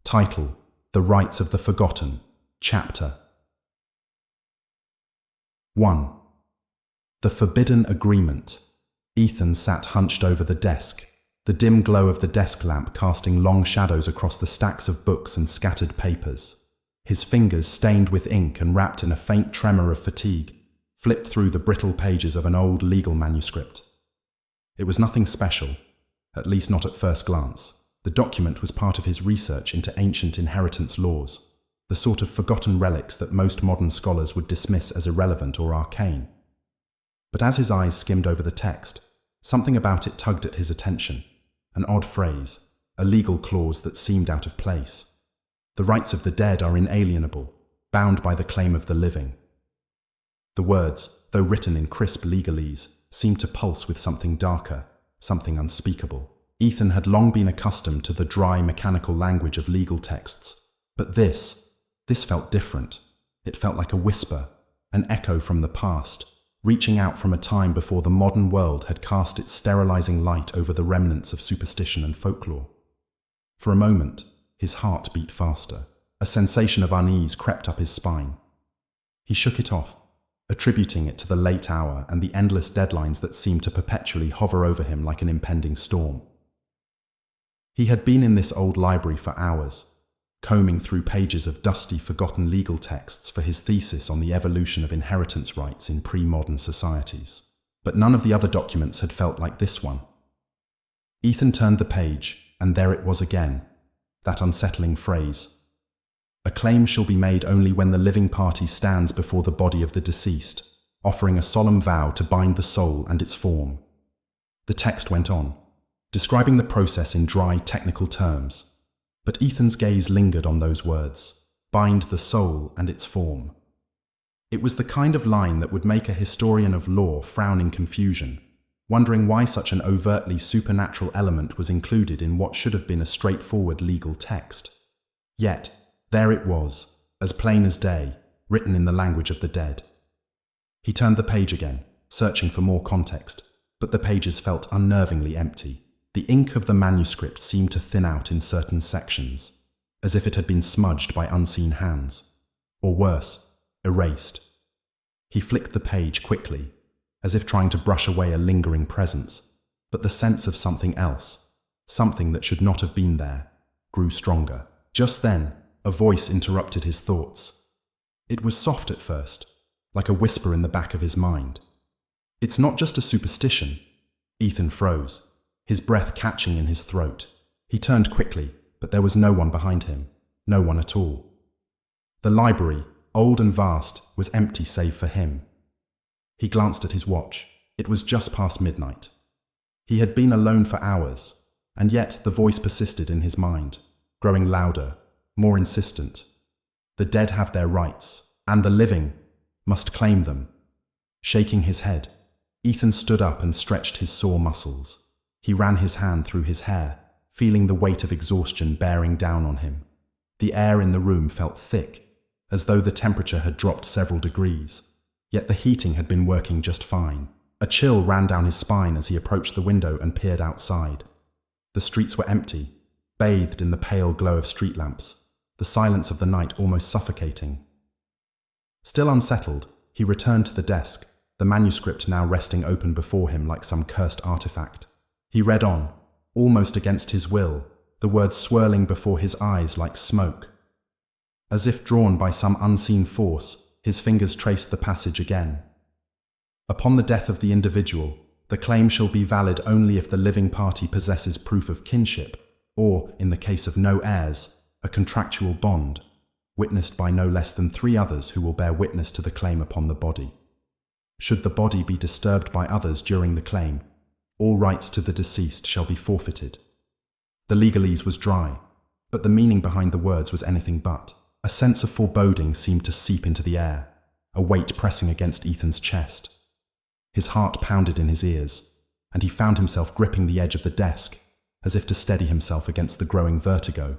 Title: The Rights of the Forgotten. Chapter 1. The Forbidden Agreement. Ethan sat hunched over the desk, the dim glow of the desk lamp casting long shadows across the stacks of books and scattered papers. His fingers, stained with ink and wrapped in a faint tremor of fatigue, flipped through the brittle pages of an old legal manuscript. It was nothing special, at least not at first glance. The document was part of his research into ancient inheritance laws, the sort of forgotten relics that most modern scholars would dismiss as irrelevant or arcane. But as his eyes skimmed over the text, something about it tugged at his attention. An odd phrase, a legal clause that seemed out of place. The rights of the dead are inalienable, bound by the claim of the living. The words, though written in crisp legalese, seemed to pulse with something darker, something unspeakable. Ethan had long been accustomed to the dry, mechanical language of legal texts, but this felt different. It felt like a whisper, an echo from the past, reaching out from a time before the modern world had cast its sterilizing light over the remnants of superstition and folklore. For a moment, his heart beat faster. A sensation of unease crept up his spine. He shook it off, attributing it to the late hour and the endless deadlines that seemed to perpetually hover over him like an impending storm. He had been in this old library for hours, combing through pages of dusty, forgotten legal texts for his thesis on the evolution of inheritance rights in pre-modern societies. But none of the other documents had felt like this one. Ethan turned the page, and there it was again, that unsettling phrase. A claim shall be made only when the living party stands before the body of the deceased, offering a solemn vow to bind the soul and its form. The text went on, describing the process in dry, technical terms. But Ethan's gaze lingered on those words, bind the soul and its form. It was the kind of line that would make a historian of law frown in confusion, wondering why such an overtly supernatural element was included in what should have been a straightforward legal text. Yet, there it was, as plain as day, written in the language of the dead. He turned the page again, searching for more context, but the pages felt unnervingly empty. The ink of the manuscript seemed to thin out in certain sections, as if it had been smudged by unseen hands, or worse, erased. He flicked the page quickly, as if trying to brush away a lingering presence, but the sense of something else, something that should not have been there, grew stronger. Just then, a voice interrupted his thoughts. It was soft at first, like a whisper in the back of his mind. "It's not just a superstition." Ethan froze, his breath catching in his throat. He turned quickly, but there was no one behind him, no one at all. The library, old and vast, was empty save for him. He glanced at his watch. It was just past midnight. He had been alone for hours, and yet the voice persisted in his mind, growing louder, more insistent. The dead have their rights, and the living must claim them. Shaking his head, Ethan stood up and stretched his sore muscles. He ran his hand through his hair, feeling the weight of exhaustion bearing down on him. The air in the room felt thick, as though the temperature had dropped several degrees. Yet the heating had been working just fine. A chill ran down his spine as he approached the window and peered outside. The streets were empty, bathed in the pale glow of street lamps, the silence of the night almost suffocating. Still unsettled, he returned to the desk, the manuscript now resting open before him like some cursed artifact. He read on, almost against his will, the words swirling before his eyes like smoke. As if drawn by some unseen force, his fingers traced the passage again. Upon the death of the individual, the claim shall be valid only if the living party possesses proof of kinship, or, in the case of no heirs, a contractual bond, witnessed by no less than 3 others who will bear witness to the claim upon the body. Should the body be disturbed by others during the claim, all rights to the deceased shall be forfeited. The legalese was dry, but the meaning behind the words was anything but. A sense of foreboding seemed to seep into the air, a weight pressing against Ethan's chest. His heart pounded in his ears, and he found himself gripping the edge of the desk, as if to steady himself against the growing vertigo.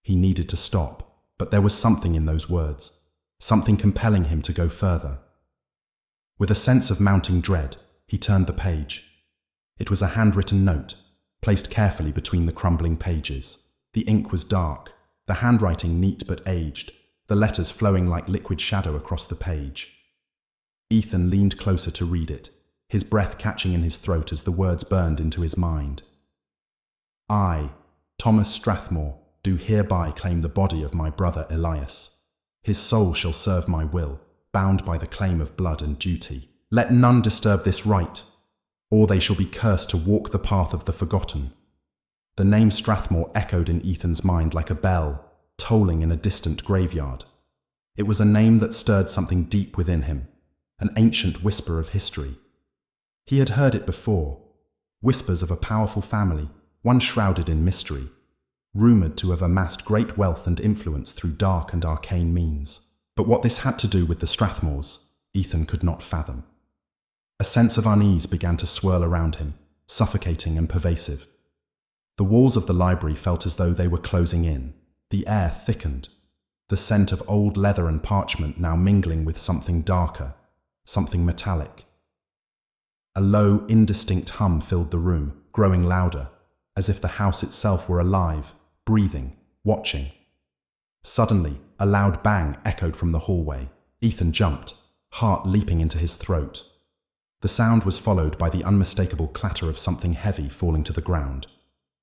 He needed to stop, but there was something in those words, something compelling him to go further. With a sense of mounting dread, he turned the page. It was a handwritten note, placed carefully between the crumbling pages. The ink was dark, the handwriting neat but aged, the letters flowing like liquid shadow across the page. Ethan leaned closer to read it, his breath catching in his throat as the words burned into his mind. I, Thomas Strathmore, do hereby claim the body of my brother Elias. His soul shall serve my will, bound by the claim of blood and duty. Let none disturb this right, or they shall be cursed to walk the path of the forgotten. The name Strathmore echoed in Ethan's mind like a bell, tolling in a distant graveyard. It was a name that stirred something deep within him, an ancient whisper of history. He had heard it before, whispers of a powerful family, one shrouded in mystery, rumoured to have amassed great wealth and influence through dark and arcane means. But what this had to do with the Strathmores, Ethan could not fathom. A sense of unease began to swirl around him, suffocating and pervasive. The walls of the library felt as though they were closing in. The air thickened, the scent of old leather and parchment now mingling with something darker, something metallic. A low, indistinct hum filled the room, growing louder, as if the house itself were alive, breathing, watching. Suddenly, a loud bang echoed from the hallway. Ethan jumped, heart leaping into his throat. The sound was followed by the unmistakable clatter of something heavy falling to the ground.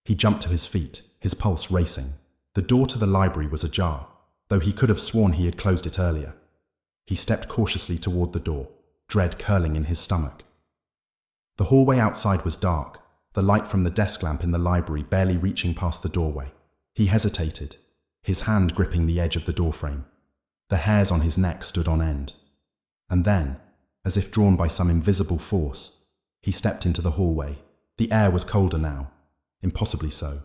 He jumped to his feet, his pulse racing. The door to the library was ajar, though he could have sworn he had closed it earlier. He stepped cautiously toward the door, dread curling in his stomach. The hallway outside was dark, the light from the desk lamp in the library barely reaching past the doorway. He hesitated, his hand gripping the edge of the doorframe. The hairs on his neck stood on end. And then, as if drawn by some invisible force, he stepped into the hallway. The air was colder now, impossibly so.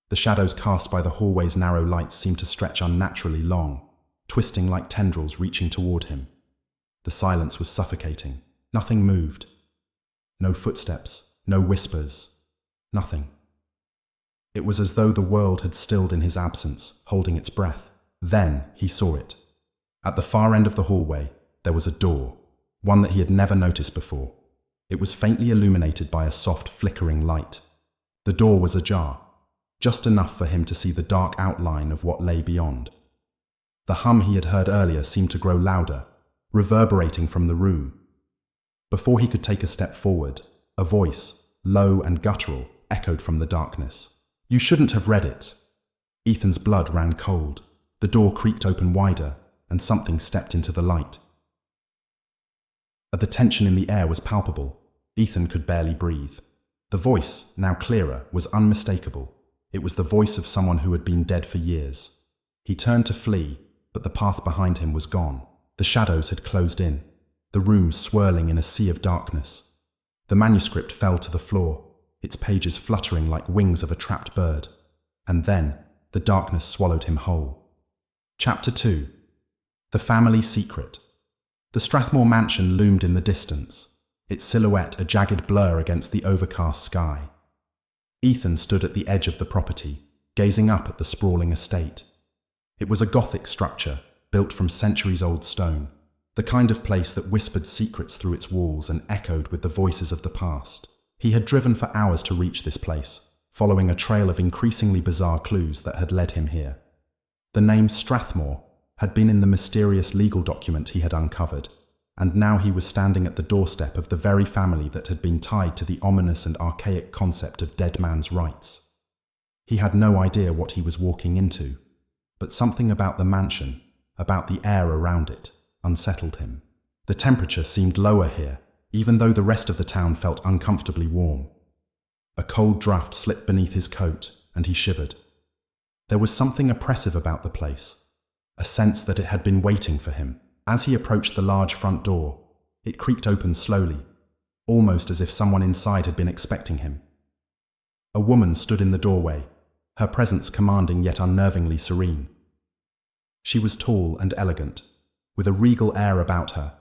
The shadows cast by the hallway's narrow lights seemed to stretch unnaturally long, twisting like tendrils reaching toward him. The silence was suffocating. Nothing moved. No footsteps, no whispers, nothing. It was as though the world had stilled in his absence, holding its breath. Then he saw it. At the far end of the hallway, there was a door, one that he had never noticed before. It was faintly illuminated by a soft, flickering light. The door was ajar, just enough for him to see the dark outline of what lay beyond. The hum he had heard earlier seemed to grow louder, reverberating from the room. Before he could take a step forward, a voice, low and guttural, echoed from the darkness. "You shouldn't have read it." Ethan's blood ran cold. The door creaked open wider, and something stepped into the light. The tension in the air was palpable. Ethan could barely breathe. The voice, now clearer, was unmistakable. It was the voice of someone who had been dead for years. He turned to flee, but the path behind him was gone. The shadows had closed in, the room swirling in a sea of darkness. The manuscript fell to the floor, its pages fluttering like wings of a trapped bird. And then, the darkness swallowed him whole. Chapter 2. The Family Secret. The Strathmore mansion loomed in the distance, its silhouette a jagged blur against the overcast sky. Ethan stood at the edge of the property, gazing up at the sprawling estate. It was a Gothic structure, built from centuries-old stone, the kind of place that whispered secrets through its walls and echoed with the voices of the past. He had driven for hours to reach this place, following a trail of increasingly bizarre clues that had led him here. The name Strathmore had been in the mysterious legal document he had uncovered, and now he was standing at the doorstep of the very family that had been tied to the ominous and archaic concept of dead man's rights. He had no idea what he was walking into, but something about the mansion, about the air around it, unsettled him. The temperature seemed lower here, even though the rest of the town felt uncomfortably warm. A cold draft slipped beneath his coat, and he shivered. There was something oppressive about the place, a sense that it had been waiting for him. As he approached the large front door, it creaked open slowly, almost as if someone inside had been expecting him. A woman stood in the doorway, her presence commanding yet unnervingly serene. She was tall and elegant, with a regal air about her,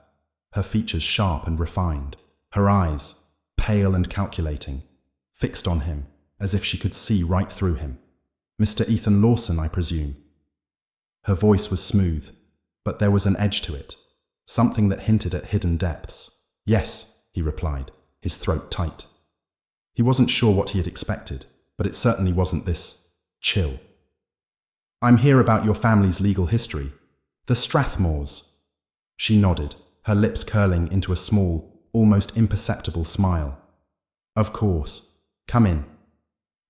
her features sharp and refined, her eyes, pale and calculating, fixed on him, as if she could see right through him. "Mr. Ethan Lawson, I presume?" Her voice was smooth, but there was an edge to it, something that hinted at hidden depths. "Yes," he replied, his throat tight. He wasn't sure what he had expected, but it certainly wasn't this chill. I'm here about your family's legal history. The Strathmores. She nodded, her lips curling into a small, almost imperceptible smile. Of course. Come in.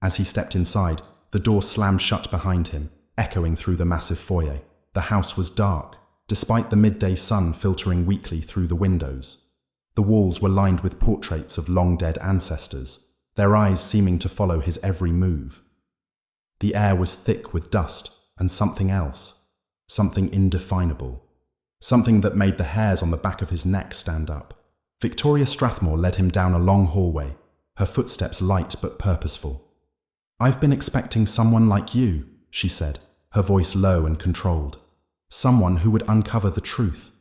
As he stepped inside, the door slammed shut behind him, echoing through the massive foyer. The house was dark, despite the midday sun filtering weakly through the windows. The walls were lined with portraits of long-dead ancestors, their eyes seeming to follow his every move. The air was thick with dust and something else, something indefinable, something that made the hairs on the back of his neck stand up. Victoria Strathmore led him down a long hallway, her footsteps light but purposeful. "I've been expecting someone like you," she said, her voice low and controlled. "Someone who would uncover the truth."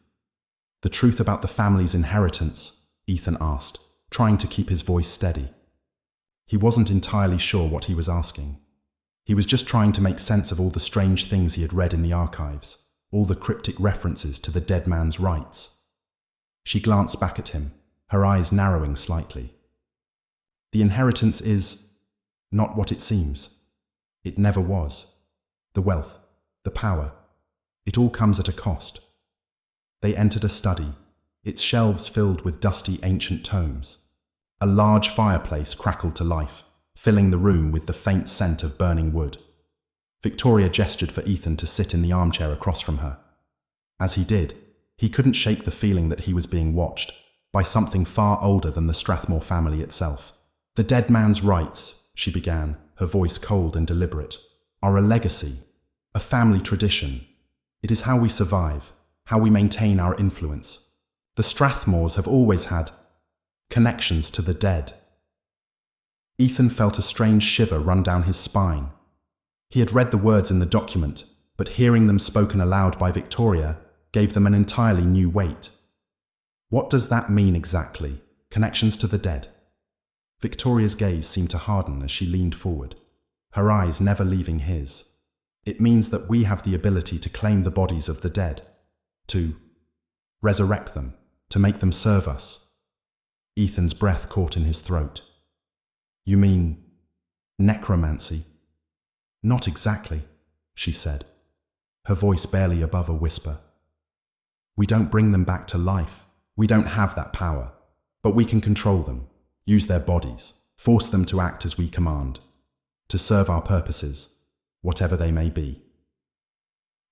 "The truth about the family's inheritance?" Ethan asked, trying to keep his voice steady. He wasn't entirely sure what he was asking. He was just trying to make sense of all the strange things he had read in the archives, all the cryptic references to the dead man's rights. She glanced back at him, her eyes narrowing slightly. "The inheritance is not what it seems. It never was. The wealth, the power, it all comes at a cost." They entered a study, its shelves filled with dusty ancient tomes. A large fireplace crackled to life, filling the room with the faint scent of burning wood. Victoria gestured for Ethan to sit in the armchair across from her. As he did, he couldn't shake the feeling that he was being watched by something far older than the Strathmore family itself. "The dead man's rights," she began, her voice cold and deliberate, "are a legacy, a family tradition. It is how we survive, how we maintain our influence. The Strathmores have always had connections to the dead." Ethan felt a strange shiver run down his spine. He had read the words in the document, but hearing them spoken aloud by Victoria gave them an entirely new weight. What does that mean exactly? Connections to the dead? Victoria's gaze seemed to harden as she leaned forward, her eyes never leaving his. "It means that we have the ability to claim the bodies of the dead, to resurrect them, to make them serve us." Ethan's breath caught in his throat. "You mean necromancy?" "Not exactly," she said, her voice barely above a whisper. "We don't bring them back to life. We don't have that power. But we can control them, use their bodies, force them to act as we command, to serve our purposes, whatever they may be."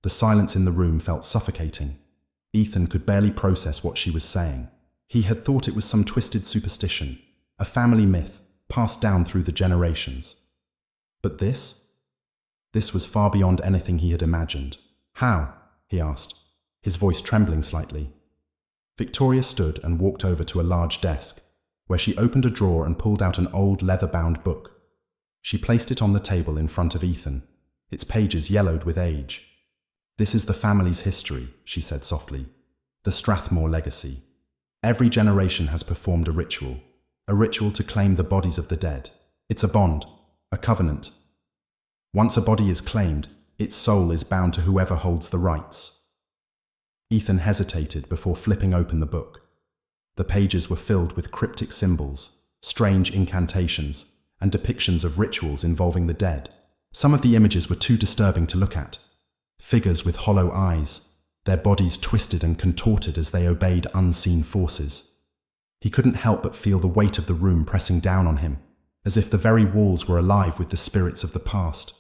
The silence in the room felt suffocating. Ethan could barely process what she was saying. He had thought it was some twisted superstition, a family myth passed down through the generations. But this was far beyond anything he had imagined. "How?" he asked, his voice trembling slightly. Victoria stood and walked over to a large desk, where she opened a drawer and pulled out an old leather-bound book. She placed it on the table in front of Ethan, its pages yellowed with age. "This is the family's history," she said softly. "The Strathmore legacy. Every generation has performed a ritual to claim the bodies of the dead. It's a bond, a covenant. Once a body is claimed, its soul is bound to whoever holds the rights." Ethan hesitated before flipping open the book. The pages were filled with cryptic symbols, strange incantations, and depictions of rituals involving the dead. Some of the images were too disturbing to look at. Figures with hollow eyes, their bodies twisted and contorted as they obeyed unseen forces. He couldn't help but feel the weight of the room pressing down on him, as if the very walls were alive with the spirits of the past.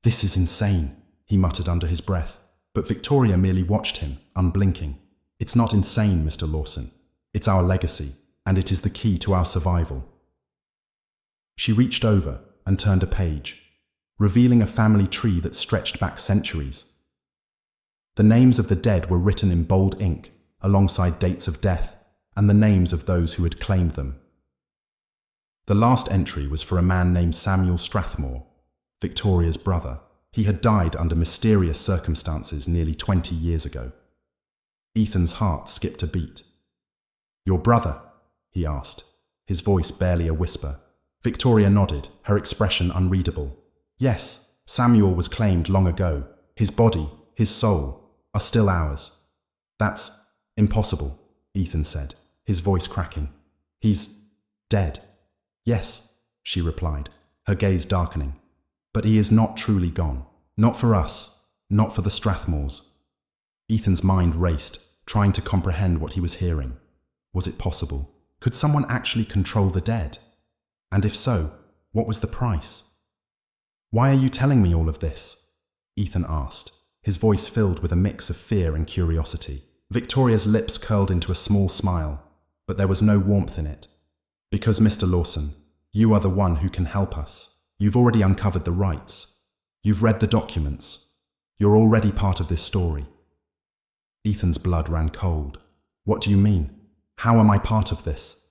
"This is insane," he muttered under his breath, but Victoria merely watched him, unblinking. "It's not insane, Mr. Lawson. It's our legacy, and it is the key to our survival." She reached over and turned a page, revealing a family tree that stretched back centuries. The names of the dead were written in bold ink, alongside dates of death and the names of those who had claimed them. The last entry was for a man named Samuel Strathmore, Victoria's brother. He had died under mysterious circumstances nearly 20 years ago. Ethan's heart skipped a beat. "Your brother?" he asked, his voice barely a whisper. Victoria nodded, her expression unreadable. "Yes, Samuel was claimed long ago. His body, his soul, are still ours." "That's impossible," Ethan said, his voice cracking. "He's dead." "Yes," she replied, her gaze darkening. "But he is not truly gone. Not for us. Not for the Strathmores. Ethan's mind raced, trying to comprehend what he was hearing. Was it possible? Could someone actually control the dead? And if so, what was the price? Why are you telling me all of this? Ethan asked, his voice filled with a mix of fear and curiosity. Victoria's lips curled into a small smile, but there was no warmth in it. Because, Mr. Lawson, you are the one who can help us. You've already uncovered the rights. You've read the documents. You're already part of this story. Ethan's blood ran cold. What do you mean? How am I part of this?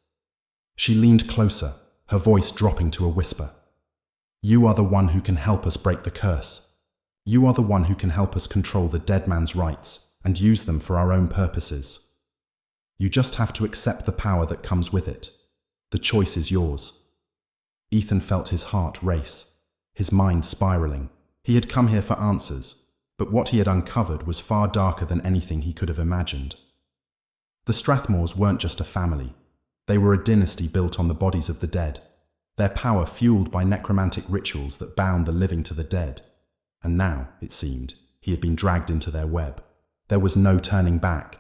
She leaned closer, her voice dropping to a whisper. You are the one who can help us break the curse. You are the one who can help us control the dead man's rights and use them for our own purposes. You just have to accept the power that comes with it. The choice is yours. Ethan felt his heart race, his mind spiraling. He had come here for answers, but what he had uncovered was far darker than anything he could have imagined. The Strathmores weren't just a family. They were a dynasty built on the bodies of the dead, their power fueled by necromantic rituals that bound the living to the dead. And now, it seemed, he had been dragged into their web. There was no turning back.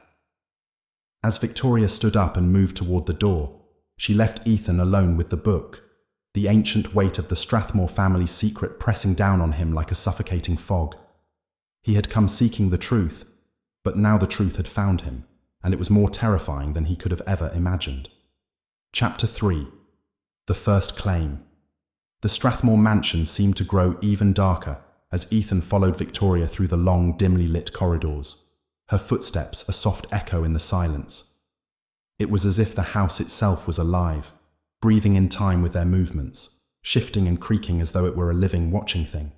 As Victoria stood up and moved toward the door, she left Ethan alone with the book, the ancient weight of the Strathmore family's secret pressing down on him like a suffocating fog. He had come seeking the truth, but now the truth had found him, and it was more terrifying than he could have ever imagined. Chapter 3. The First Claim. The Strathmore mansion seemed to grow even darker as Ethan followed Victoria through the long, dimly lit corridors, her footsteps a soft echo in the silence. It was as if the house itself was alive, breathing in time with their movements, shifting and creaking as though it were a living, watching thing.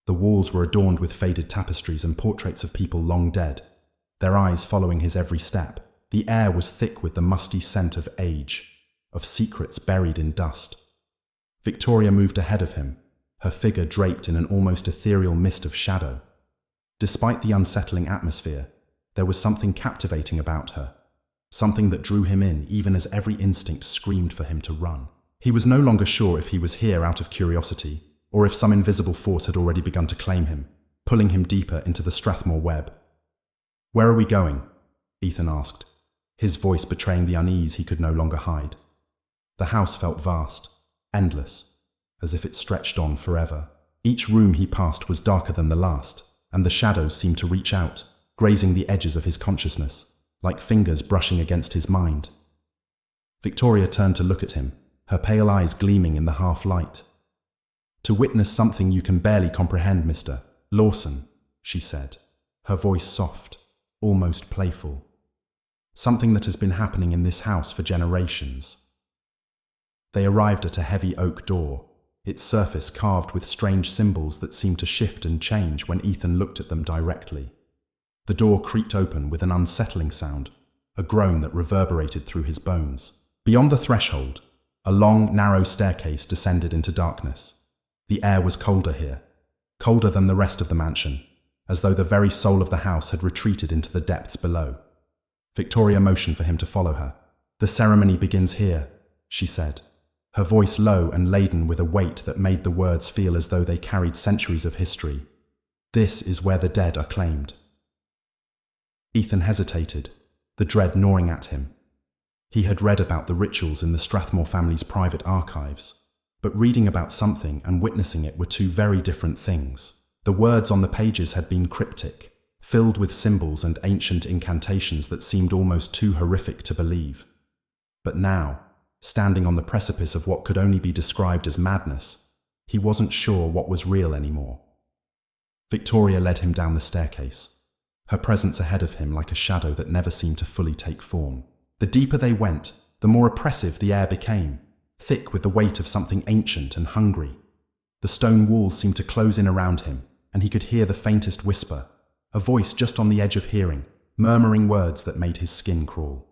The walls were adorned with faded tapestries and portraits of people long dead, their eyes following his every step. The air was thick with the musty scent of age, of secrets buried in dust. Victoria moved ahead of him, her figure draped in an almost ethereal mist of shadow. Despite the unsettling atmosphere, there was something captivating about her, something that drew him in even as every instinct screamed for him to run. He was no longer sure if he was here out of curiosity, or if some invisible force had already begun to claim him, pulling him deeper into the Strathmore web. "Where are we going?" Ethan asked, his voice betraying the unease he could no longer hide. The house felt vast, endless, as if it stretched on forever. Each room he passed was darker than the last, and the shadows seemed to reach out, grazing the edges of his consciousness, like fingers brushing against his mind. Victoria turned to look at him, her pale eyes gleaming in the half-light. "To witness something you can barely comprehend, Mr. Lawson," she said, her voice soft, almost playful. "Something that has been happening in this house for generations." They arrived at a heavy oak door, its surface carved with strange symbols that seemed to shift and change when Ethan looked at them directly. The door creaked open with an unsettling sound, a groan that reverberated through his bones. Beyond the threshold, a long, narrow staircase descended into darkness. The air was colder here, colder than the rest of the mansion, as though the very soul of the house had retreated into the depths below. Victoria motioned for him to follow her. "The ceremony begins here," she said, her voice low and laden with a weight that made the words feel as though they carried centuries of history. "This is where the dead are claimed." Ethan hesitated, the dread gnawing at him. He had read about the rituals in the Strathmore family's private archives, but reading about something and witnessing it were two very different things. The words on the pages had been cryptic, filled with symbols and ancient incantations that seemed almost too horrific to believe. But now, standing on the precipice of what could only be described as madness, he wasn't sure what was real anymore. Victoria led him down the staircase, her presence ahead of him like a shadow that never seemed to fully take form. The deeper they went, the more oppressive the air became, thick with the weight of something ancient and hungry. The stone walls seemed to close in around him, and he could hear the faintest whisper, a voice just on the edge of hearing, murmuring words that made his skin crawl.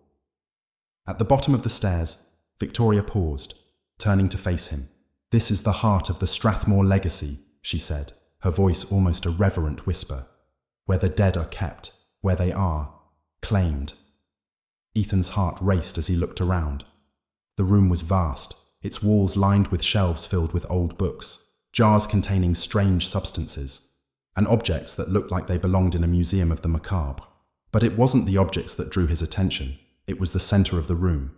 At the bottom of the stairs, Victoria paused, turning to face him. "This is the heart of the Strathmore legacy," she said, her voice almost a reverent whisper. "Where the dead are kept, where they are claimed." Ethan's heart raced as he looked around. The room was vast, its walls lined with shelves filled with old books, jars containing strange substances. and objects that looked like they belonged in a museum of the macabre. But it wasn't the objects that drew his attention, it was the center of the room.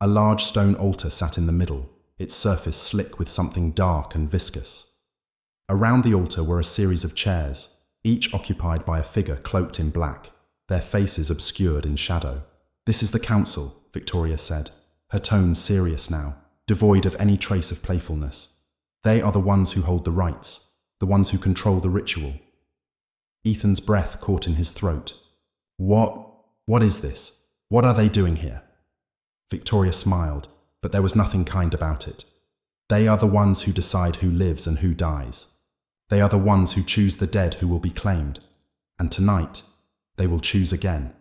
A large stone altar sat in the middle, its surface slick with something dark and viscous. Around the altar were a series of chairs, each occupied by a figure cloaked in black, their faces obscured in shadow. "This is the council," Victoria said, her tone serious now, devoid of any trace of playfulness. "They are the ones who hold the rites, the ones who control the ritual." Ethan's breath caught in his throat. What is this? What are they doing here?" Victoria smiled, but there was nothing kind about it. "They are the ones who decide who lives and who dies. They are the ones who choose the dead who will be claimed. And tonight, they will choose again."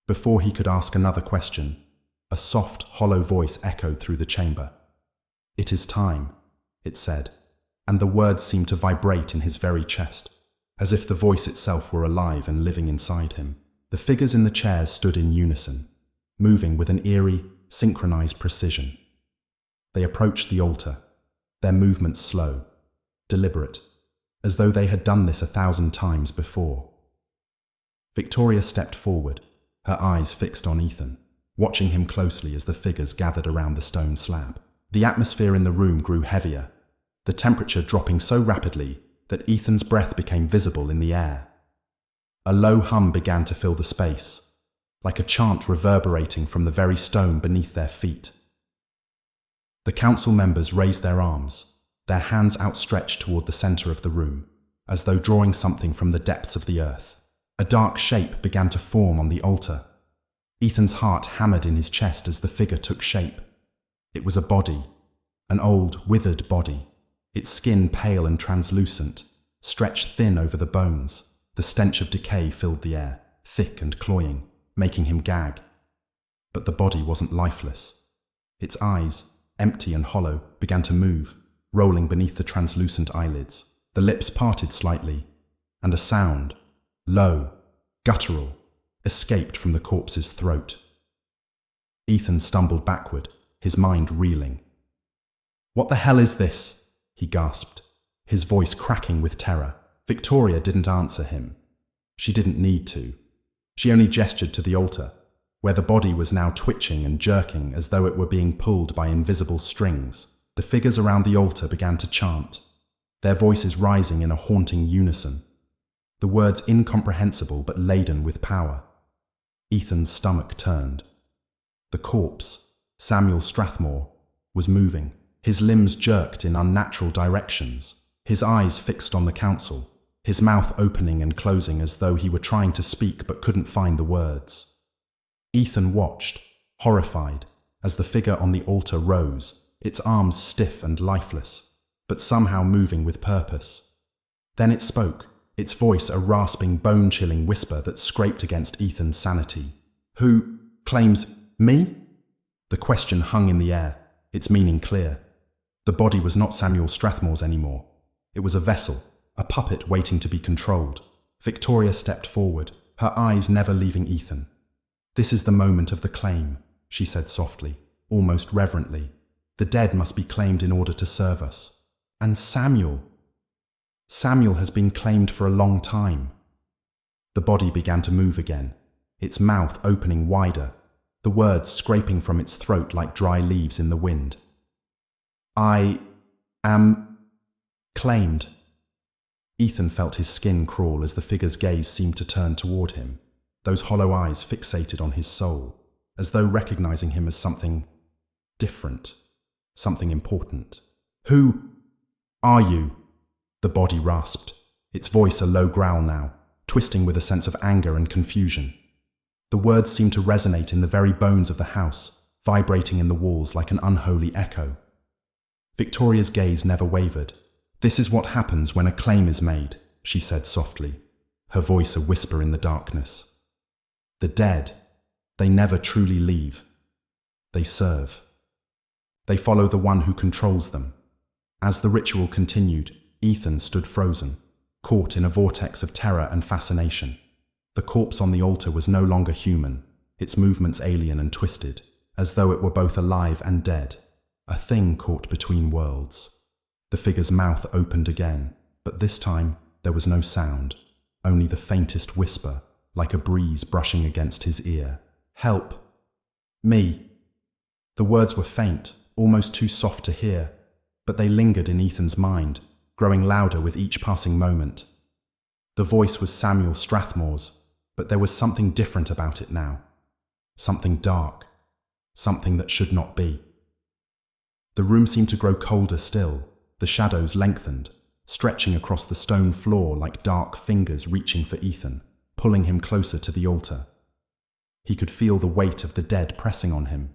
Before he could ask another question, a soft, hollow voice echoed through the chamber. "It is time," it said, and the words seemed to vibrate in his very chest, as if the voice itself were alive and living inside him. The figures in the chairs stood in unison, moving with an eerie, synchronized precision. They approached the altar, their movements slow, deliberate, as though they had done this 1,000 times before. Victoria stepped forward, her eyes fixed on Ethan, watching him closely as the figures gathered around the stone slab. The atmosphere in the room grew heavier, the temperature dropping so rapidly that Ethan's breath became visible in the air. A low hum began to fill the space, like a chant reverberating from the very stone beneath their feet. The council members raised their arms, their hands outstretched toward the center of the room, as though drawing something from the depths of the earth. A dark shape began to form on the altar. Ethan's heart hammered in his chest as the figure took shape. It was a body, an old, withered body, its skin pale and translucent, stretched thin over the bones. The stench of decay filled the air, thick and cloying, making him gag. But the body wasn't lifeless. Its eyes, empty and hollow, began to move, rolling beneath the translucent eyelids. The lips parted slightly, and a sound, low, guttural, escaped from the corpse's throat. Ethan stumbled backward, his mind reeling. "What the hell is this?" he gasped, his voice cracking with terror. Victoria didn't answer him. She didn't need to. She only gestured to the altar, where the body was now twitching and jerking as though it were being pulled by invisible strings. The figures around the altar began to chant, their voices rising in a haunting unison, the words incomprehensible but laden with power. Ethan's stomach turned. The corpse, Samuel Strathmore, was moving. His limbs jerked in unnatural directions, his eyes fixed on the council, his mouth opening and closing as though he were trying to speak but couldn't find the words. Ethan watched, horrified, as the figure on the altar rose, its arms stiff and lifeless, but somehow moving with purpose. Then it spoke, its voice a rasping, bone-chilling whisper that scraped against Ethan's sanity. "Who claims me?" The question hung in the air, its meaning clear. The body was not Samuel Strathmore's anymore. It was a vessel, a puppet waiting to be controlled. Victoria stepped forward, her eyes never leaving Ethan. "This is the moment of the claim," she said softly, almost reverently. "The dead must be claimed in order to serve us. And Samuel has been claimed for a long time." The body began to move again, its mouth opening wider, the words scraping from its throat like dry leaves in the wind. "I am claimed." Ethan felt his skin crawl as the figure's gaze seemed to turn toward him, those hollow eyes fixated on his soul, as though recognizing him as something different, something important. "Who are you?" the body rasped, its voice a low growl now, twisting with a sense of anger and confusion. The words seemed to resonate in the very bones of the house, vibrating in the walls like an unholy echo. Victoria's gaze never wavered. "This is what happens when a claim is made," she said softly, her voice a whisper in the darkness. "The dead, they never truly leave. They serve. They follow the one who controls them." As the ritual continued, Ethan stood frozen, caught in a vortex of terror and fascination. The corpse on the altar was no longer human, its movements alien and twisted, as though it were both alive and dead, a thing caught between worlds. The figure's mouth opened again, but this time there was no sound, only the faintest whisper, like a breeze brushing against his ear. "Help! Me!" The words were faint, almost too soft to hear, but they lingered in Ethan's mind, growing louder with each passing moment. The voice was Samuel Strathmore's, but there was something different about it now. Something dark. Something that should not be. The room seemed to grow colder still. The shadows lengthened, stretching across the stone floor like dark fingers reaching for Ethan, pulling him closer to the altar. He could feel the weight of the dead pressing on him,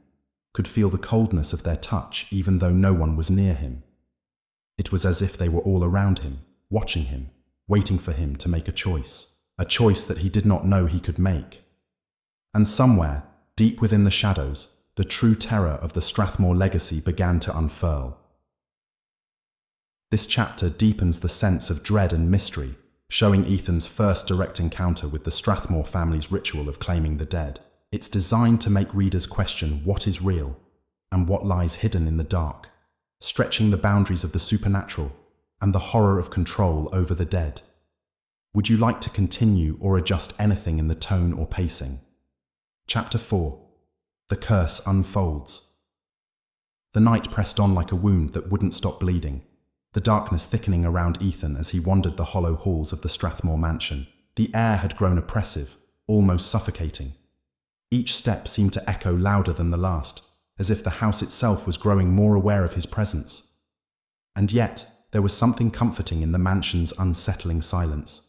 could feel the coldness of their touch even though no one was near him. It was as if they were all around him, watching him, waiting for him to make a choice that he did not know he could make. And somewhere, deep within the shadows, the true terror of the Strathmore legacy began to unfurl. This chapter deepens the sense of dread and mystery, showing Ethan's first direct encounter with the Strathmore family's ritual of claiming the dead. It's designed to make readers question what is real and what lies hidden in the dark, stretching the boundaries of the supernatural and the horror of control over the dead. Would you like to continue or adjust anything in the tone or pacing? Chapter 4. The Curse Unfolds. The night pressed on like a wound that wouldn't stop bleeding, the darkness thickening around Ethan as he wandered the hollow halls of the Strathmore mansion. The air had grown oppressive, almost suffocating. Each step seemed to echo louder than the last, as if the house itself was growing more aware of his presence. And yet, there was something comforting in the mansion's unsettling silence,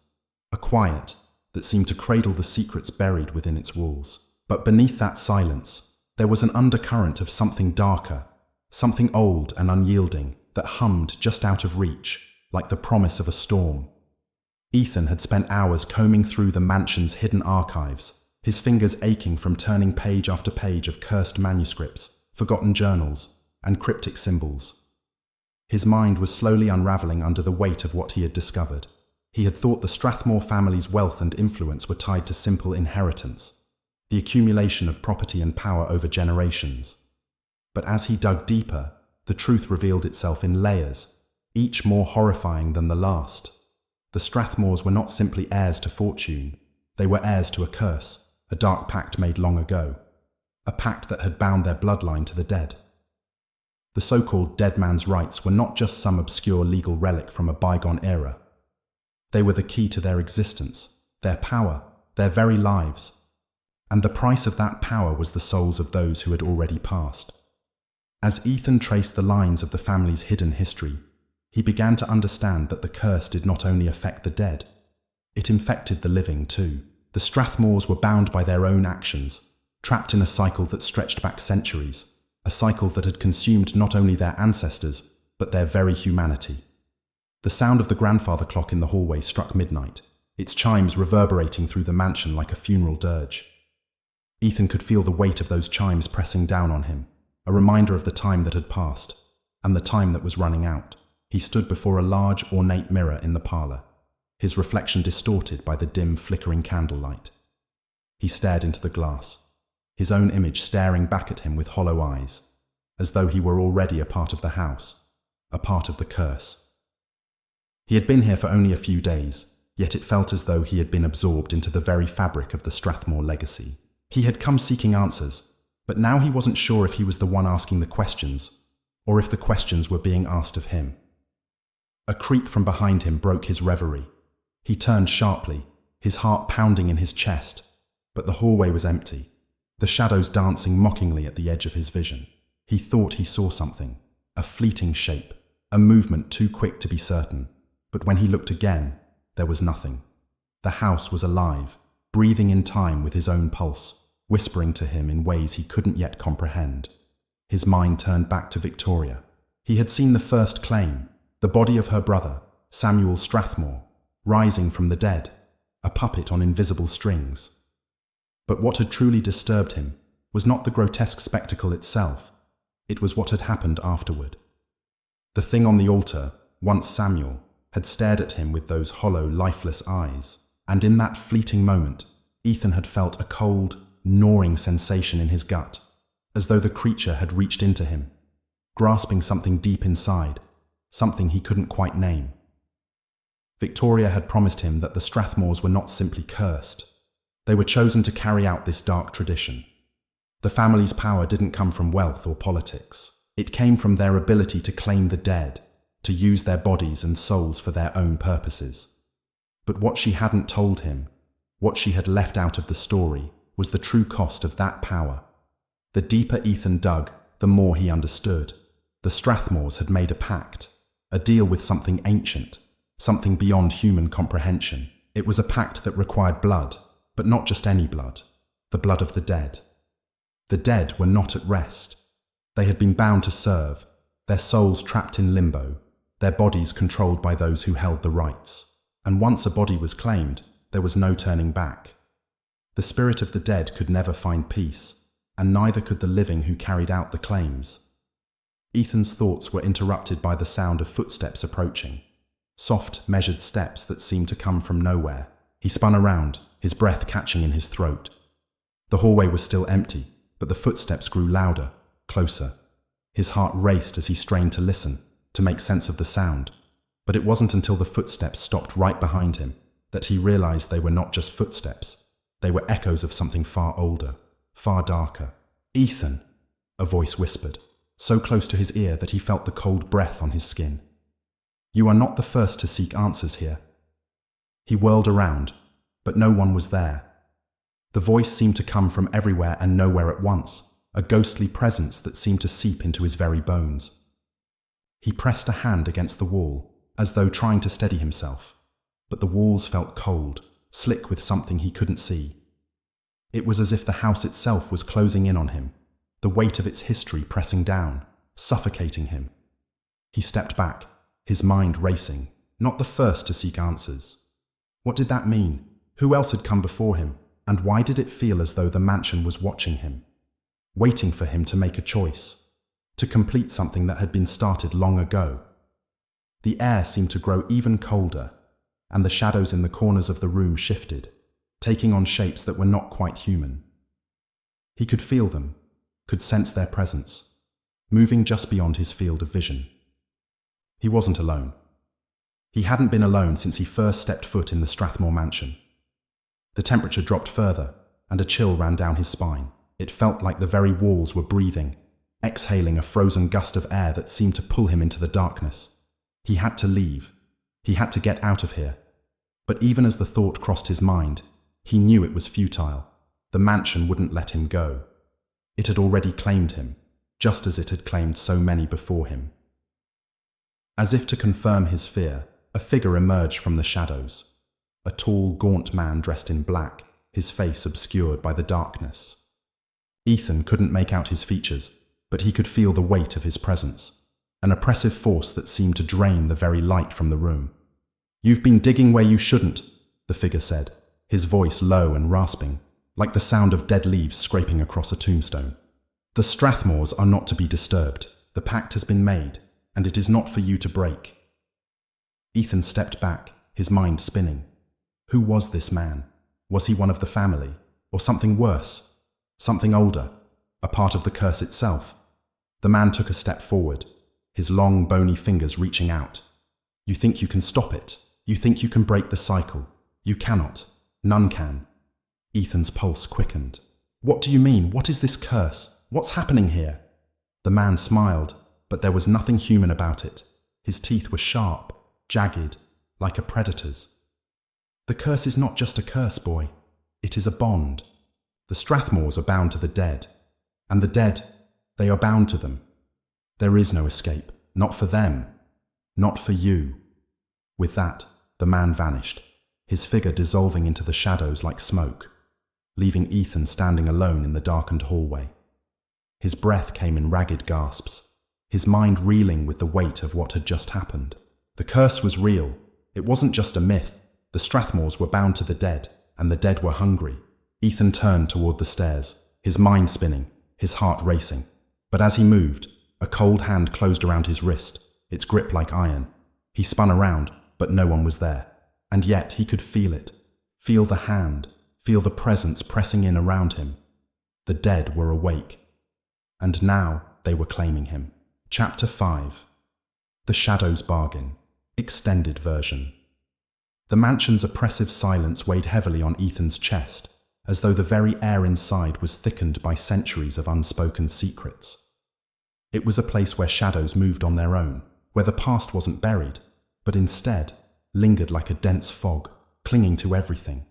a quiet that seemed to cradle the secrets buried within its walls. But beneath that silence, there was an undercurrent of something darker, something old and unyielding that hummed just out of reach, like the promise of a storm. Ethan had spent hours combing through the mansion's hidden archives, his fingers aching from turning page after page of cursed manuscripts, forgotten journals, and cryptic symbols. His mind was slowly unraveling under the weight of what he had discovered. He had thought the Strathmore family's wealth and influence were tied to simple inheritance, the accumulation of property and power over generations. But as he dug deeper, the truth revealed itself in layers, each more horrifying than the last. The Strathmores were not simply heirs to fortune, they were heirs to a curse, a dark pact made long ago, a pact that had bound their bloodline to the dead. The so-called dead man's rights were not just some obscure legal relic from a bygone era. They were the key to their existence, their power, their very lives. And the price of that power was the souls of those who had already passed. As Ethan traced the lines of the family's hidden history, he began to understand that the curse did not only affect the dead, it infected the living too. The Strathmores were bound by their own actions, trapped in a cycle that stretched back centuries, a cycle that had consumed not only their ancestors, but their very humanity. The sound of the grandfather clock in the hallway struck midnight, its chimes reverberating through the mansion like a funeral dirge. Ethan could feel the weight of those chimes pressing down on him, a reminder of the time that had passed, and the time that was running out. He stood before a large, ornate mirror in the parlor, his reflection distorted by the dim, flickering candlelight. He stared into the glass, his own image staring back at him with hollow eyes, as though he were already a part of the house, a part of the curse. He had been here for only a few days, yet it felt as though he had been absorbed into the very fabric of the Strathmore legacy. He had come seeking answers, but now he wasn't sure if he was the one asking the questions, or if the questions were being asked of him. A creak from behind him broke his reverie. He turned sharply, his heart pounding in his chest, but the hallway was empty, the shadows dancing mockingly at the edge of his vision. He thought he saw something, a fleeting shape, a movement too quick to be certain, but when he looked again, there was nothing. The house was alive, breathing in time with his own pulse, whispering to him in ways he couldn't yet comprehend. His mind turned back to Victoria. He had seen the first claim, the body of her brother, Samuel Strathmore, rising from the dead, a puppet on invisible strings. But what had truly disturbed him was not the grotesque spectacle itself, it was what had happened afterward. The thing on the altar, once Samuel, had stared at him with those hollow, lifeless eyes, and in that fleeting moment, Ethan had felt a cold, gnawing sensation in his gut, as though the creature had reached into him, grasping something deep inside, something he couldn't quite name. Victoria had promised him that the Strathmores were not simply cursed. They were chosen to carry out this dark tradition. The family's power didn't come from wealth or politics. It came from their ability to claim the dead, to use their bodies and souls for their own purposes. But what she hadn't told him, what she had left out of the story, was the true cost of that power. The deeper Ethan dug, the more he understood. The Strathmores had made a pact, a deal with something ancient, something beyond human comprehension. It was a pact that required blood, but not just any blood, the blood of the dead. The dead were not at rest. They had been bound to serve, their souls trapped in limbo, their bodies controlled by those who held the rights. And once a body was claimed, there was no turning back. The spirit of the dead could never find peace, and neither could the living who carried out the claims. Ethan's thoughts were interrupted by the sound of footsteps approaching. Soft, measured steps that seemed to come from nowhere. He spun around, his breath catching in his throat. The hallway was still empty, but the footsteps grew louder, closer. His heart raced as he strained to listen, to make sense of the sound. But it wasn't until the footsteps stopped right behind him that he realized they were not just footsteps. They were echoes of something far older, far darker. "Ethan," a voice whispered, so close to his ear that he felt the cold breath on his skin. "You are not the first to seek answers here." He whirled around, but no one was there. The voice seemed to come from everywhere and nowhere at once, a ghostly presence that seemed to seep into his very bones. He pressed a hand against the wall, as though trying to steady himself, but the walls felt cold, slick with something he couldn't see. It was as if the house itself was closing in on him, the weight of its history pressing down, suffocating him. He stepped back, his mind racing, not the first to seek answers. What did that mean? Who else had come before him? And why did it feel as though the mansion was watching him, waiting for him to make a choice, to complete something that had been started long ago? The air seemed to grow even colder, and the shadows in the corners of the room shifted, taking on shapes that were not quite human. He could feel them, could sense their presence, moving just beyond his field of vision. He wasn't alone. He hadn't been alone since he first stepped foot in the Strathmore mansion. The temperature dropped further, and a chill ran down his spine. It felt like the very walls were breathing, exhaling a frozen gust of air that seemed to pull him into the darkness. He had to leave. He had to get out of here. But even as the thought crossed his mind, he knew it was futile. The mansion wouldn't let him go. It had already claimed him, just as it had claimed so many before him. As if to confirm his fear, a figure emerged from the shadows. A tall, gaunt man dressed in black, his face obscured by the darkness. Ethan couldn't make out his features, but he could feel the weight of his presence, an oppressive force that seemed to drain the very light from the room. "You've been digging where you shouldn't," the figure said, his voice low and rasping, like the sound of dead leaves scraping across a tombstone. "The Strathmores are not to be disturbed. The pact has been made, and it is not for you to break." Ethan stepped back, his mind spinning. Who was this man? Was he one of the family? Or something worse? Something older? A part of the curse itself? The man took a step forward, his long, bony fingers reaching out. "You think you can stop it? You think you can break the cycle? You cannot. None can." Ethan's pulse quickened. "What do you mean? What is this curse? What's happening here?" The man smiled, but there was nothing human about it. His teeth were sharp, jagged, like a predator's. "The curse is not just a curse, boy. It is a bond. The Strathmores are bound to the dead. And the dead, they are bound to them. There is no escape. Not for them. Not for you." With that, the man vanished, his figure dissolving into the shadows like smoke, leaving Ethan standing alone in the darkened hallway. His breath came in ragged gasps, his mind reeling with the weight of what had just happened. The curse was real. It wasn't just a myth. The Strathmores were bound to the dead, and the dead were hungry. Ethan turned toward the stairs, his mind spinning, his heart racing. But as he moved, a cold hand closed around his wrist, its grip like iron. He spun around, but no one was there. And yet he could feel it. Feel the hand, feel the presence pressing in around him. The dead were awake. And now they were claiming him. Chapter 5. The Shadows Bargain. Extended version. The mansion's oppressive silence weighed heavily on Ethan's chest, as though the very air inside was thickened by centuries of unspoken secrets. It was a place where shadows moved on their own, where the past wasn't buried, but instead lingered like a dense fog, clinging to everything.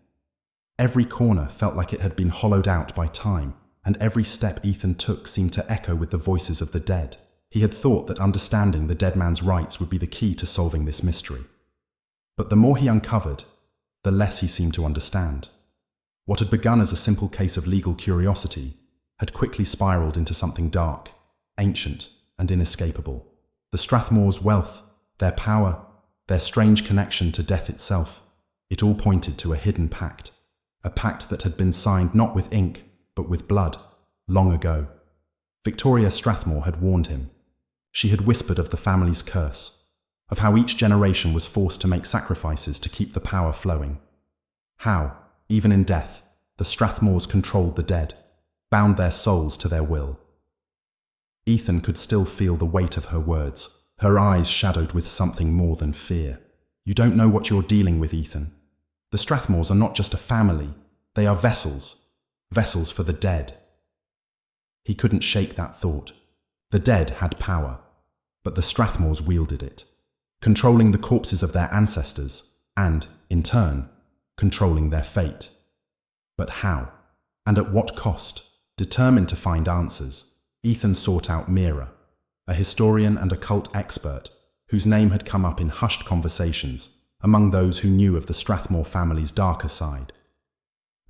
Every corner felt like it had been hollowed out by time, and every step Ethan took seemed to echo with the voices of the dead. He had thought that understanding the dead man's rights would be the key to solving this mystery. But the more he uncovered, the less he seemed to understand. What had begun as a simple case of legal curiosity had quickly spiraled into something dark, ancient, and inescapable. The Strathmore's wealth, their power, their strange connection to death itself, it all pointed to a hidden pact. A pact that had been signed not with ink, but with blood, long ago. Victoria Strathmore had warned him. She had whispered of the family's curse, of how each generation was forced to make sacrifices to keep the power flowing. How, even in death, the Strathmores controlled the dead, bound their souls to their will. Ethan could still feel the weight of her words, her eyes shadowed with something more than fear. You don't know what you're dealing with, Ethan. The Strathmores are not just a family, they are vessels for the dead. He couldn't shake that thought. The dead had power, but the Strathmores wielded it, controlling the corpses of their ancestors and, in turn, controlling their fate. But how? And at what cost? Determined to find answers, Ethan sought out Mira, a historian and occult expert whose name had come up in hushed conversations among those who knew of the Strathmore family's darker side.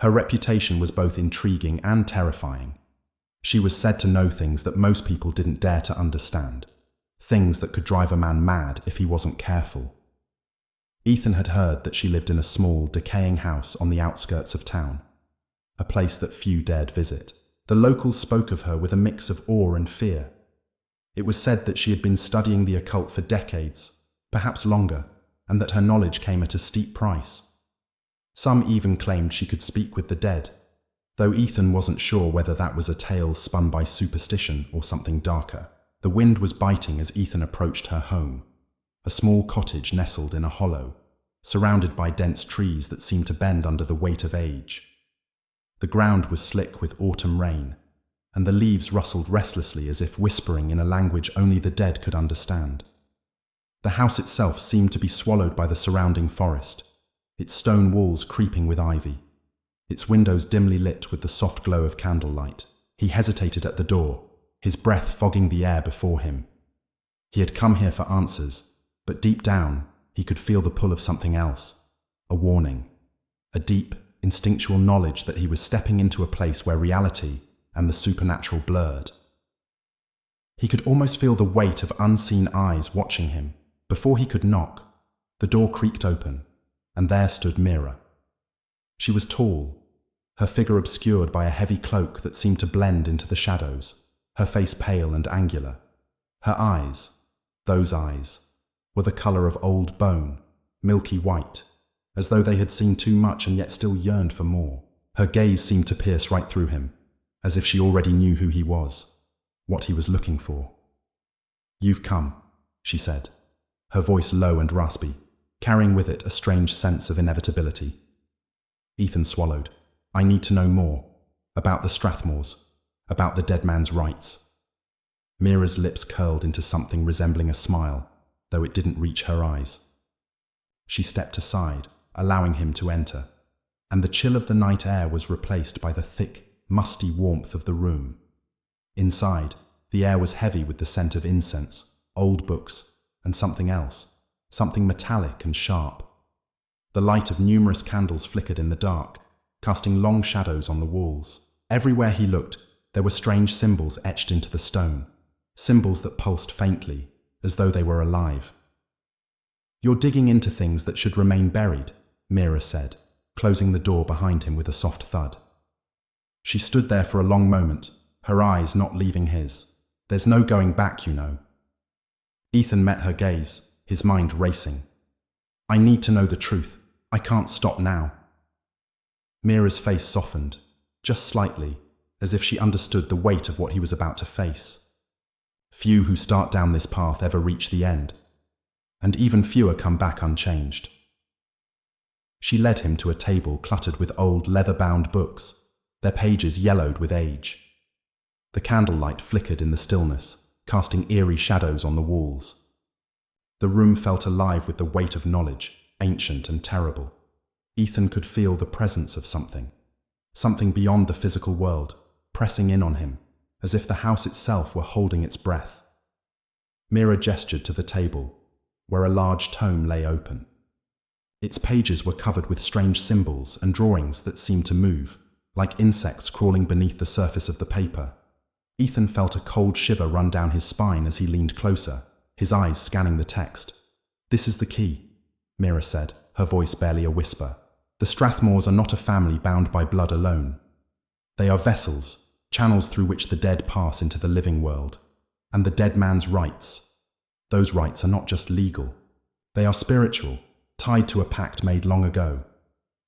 Her reputation was both intriguing and terrifying. She was said to know things that most people didn't dare to understand, things that could drive a man mad if he wasn't careful. Ethan had heard that she lived in a small, decaying house on the outskirts of town, a place that few dared visit. The locals spoke of her with a mix of awe and fear. It was said that she had been studying the occult for decades, perhaps longer, and that her knowledge came at a steep price. Some even claimed she could speak with the dead, though Ethan wasn't sure whether that was a tale spun by superstition or something darker. The wind was biting as Ethan approached her home, a small cottage nestled in a hollow, surrounded by dense trees that seemed to bend under the weight of age. The ground was slick with autumn rain, and the leaves rustled restlessly as if whispering in a language only the dead could understand. The house itself seemed to be swallowed by the surrounding forest, its stone walls creeping with ivy, its windows dimly lit with the soft glow of candlelight. He hesitated at the door, his breath fogging the air before him. He had come here for answers, but deep down, he could feel the pull of something else, a warning, a deep, instinctual knowledge that he was stepping into a place where reality and the supernatural blurred. He could almost feel the weight of unseen eyes watching him. Before he could knock, the door creaked open, and there stood Mira. She was tall, her figure obscured by a heavy cloak that seemed to blend into the shadows, her face pale and angular. Her eyes, those eyes, were the color of old bone, milky white, as though they had seen too much and yet still yearned for more. Her gaze seemed to pierce right through him, as if she already knew who he was, what he was looking for. "You've come," she said, her voice low and raspy, carrying with it a strange sense of inevitability. Ethan swallowed. "I need to know more, about the Strathmores, about the dead man's rights." Mira's lips curled into something resembling a smile, though it didn't reach her eyes. She stepped aside, allowing him to enter, and the chill of the night air was replaced by the thick, musty warmth of the room. Inside, the air was heavy with the scent of incense, old books, and something else, something metallic and sharp. The light of numerous candles flickered in the dark, casting long shadows on the walls. Everywhere he looked, there were strange symbols etched into the stone, symbols that pulsed faintly, as though they were alive. "You're digging into things that should remain buried," Mira said, closing the door behind him with a soft thud. She stood there for a long moment, her eyes not leaving his. "There's no going back, you know." Ethan met her gaze, his mind racing. "I need to know the truth. I can't stop now." Mira's face softened, just slightly, as if she understood the weight of what he was about to face. Few who start down this path ever reach the end, and even fewer come back unchanged. She led him to a table cluttered with old leather-bound books, their pages yellowed with age. The candlelight flickered in the stillness, casting eerie shadows on the walls. The room felt alive with the weight of knowledge, ancient and terrible. Ethan could feel the presence of something beyond the physical world, pressing in on him, as if the house itself were holding its breath. Mira gestured to the table, where a large tome lay open. Its pages were covered with strange symbols and drawings that seemed to move, like insects crawling beneath the surface of the paper. Ethan felt a cold shiver run down his spine as he leaned closer, his eyes scanning the text. "This is the key," Mira said, her voice barely a whisper. "The Strathmores are not a family bound by blood alone. They are vessels, channels through which the dead pass into the living world. And the dead man's rights. Those rights are not just legal. They are spiritual, tied to a pact made long ago."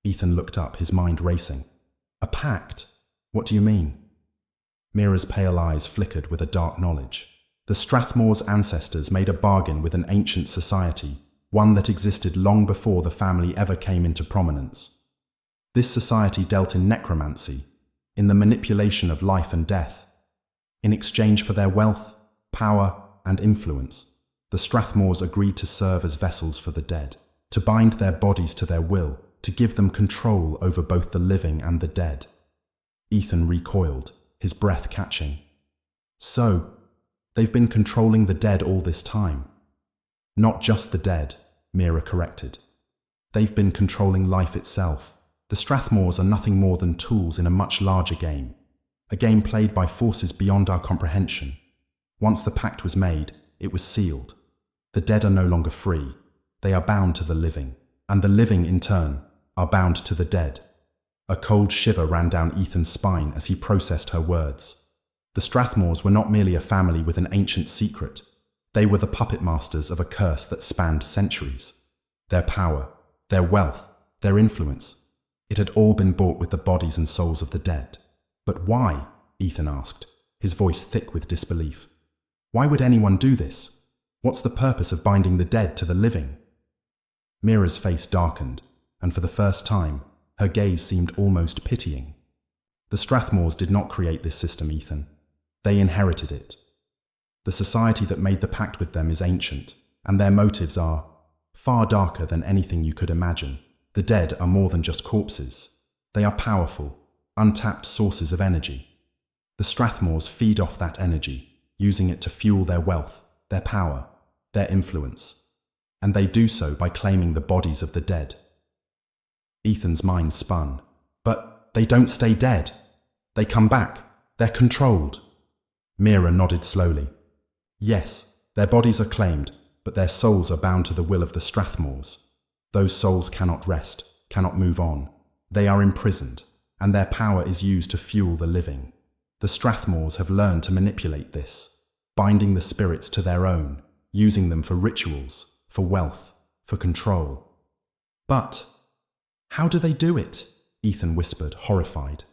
Ethan looked up, his mind racing. "A pact? What do you mean?" Mira's pale eyes flickered with a dark knowledge. The Strathmore's ancestors made a bargain with an ancient society, one that existed long before the family ever came into prominence. This society dealt in necromancy, in the manipulation of life and death. In exchange for their wealth, power, and influence, the Strathmores agreed to serve as vessels for the dead, to bind their bodies to their will, to give them control over both the living and the dead. Ethan recoiled, his breath catching. "So, they've been controlling the dead all this time." "Not just the dead," Mira corrected. "They've been controlling life itself. The Strathmores are nothing more than tools in a much larger game, a game played by forces beyond our comprehension. Once the pact was made, it was sealed. The dead are no longer free. They are bound to the living, and the living, in turn, are bound to the dead." A cold shiver ran down Ethan's spine as he processed her words. The Strathmores were not merely a family with an ancient secret. They were the puppet masters of a curse that spanned centuries. Their power, their wealth, their influence, it had all been bought with the bodies and souls of the dead. "But why?" Ethan asked, his voice thick with disbelief. "Why would anyone do this? What's the purpose of binding the dead to the living?" Mira's face darkened, and for the first time, her gaze seemed almost pitying. "The Strathmores did not create this system, Ethan. They inherited it. The society that made the pact with them is ancient, and their motives are far darker than anything you could imagine. The dead are more than just corpses. They are powerful, untapped sources of energy. The Strathmores feed off that energy, using it to fuel their wealth, their power, their influence. And they do so by claiming the bodies of the dead." Ethan's mind spun. "But they don't stay dead. They come back. They're controlled." Mira nodded slowly. "Yes, their bodies are claimed, but their souls are bound to the will of the Strathmores. Those souls cannot rest, cannot move on. They are imprisoned, and their power is used to fuel the living. The Strathmores have learned to manipulate this, binding the spirits to their own, using them for rituals, for wealth, for control." "But how do they do it?" Ethan whispered, horrified.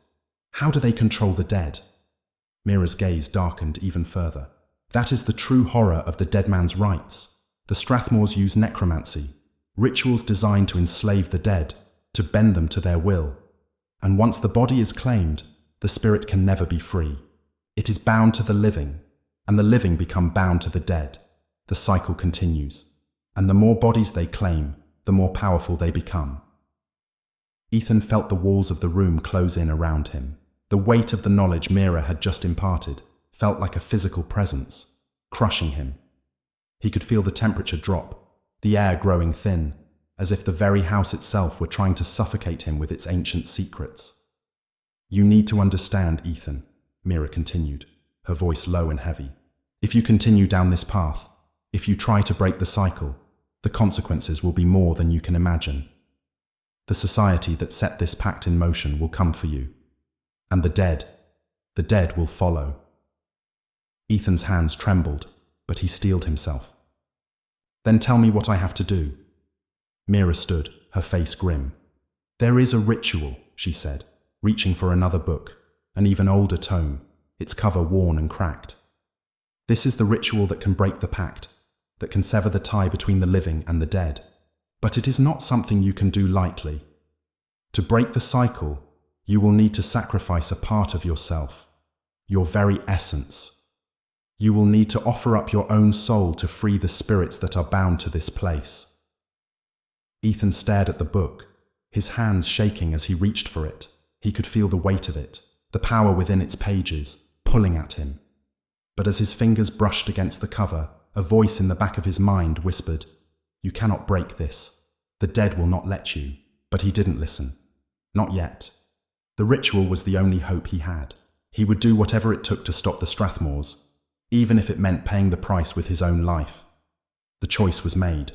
"How do they control the dead?" Mira's gaze darkened even further. "That is the true horror of the dead man's rights. The Strathmores use necromancy, rituals designed to enslave the dead, to bend them to their will. And once the body is claimed, the spirit can never be free. It is bound to the living, and the living become bound to the dead. The cycle continues, and the more bodies they claim, the more powerful they become." Ethan felt the walls of the room close in around him. The weight of the knowledge Mira had just imparted felt like a physical presence, crushing him. He could feel the temperature drop, the air growing thin, as if the very house itself were trying to suffocate him with its ancient secrets. "You need to understand, Ethan," Mira continued, her voice low and heavy. "If you continue down this path, if you try to break the cycle, the consequences will be more than you can imagine. The society that set this pact in motion will come for you. And the dead will follow." Ethan's hands trembled, but he steeled himself. "Then tell me what I have to do." Mira stood, her face grim. "There is a ritual," she said, reaching for another book, an even older tome, its cover worn and cracked. "This is the ritual that can break the pact, that can sever the tie between the living and the dead. But it is not something you can do lightly. To break the cycle, you will need to sacrifice a part of yourself, your very essence. You will need to offer up your own soul to free the spirits that are bound to this place. Ethan stared at the book, his hands shaking as he reached for it. He could feel the weight of it, the power within its pages, pulling at him. But as his fingers brushed against the cover, a voice in the back of his mind whispered, "You cannot break this. The dead will not let you." But he didn't listen. Not yet. The ritual was the only hope he had. He would do whatever it took to stop the Strathmores, even if it meant paying the price with his own life. The choice was made.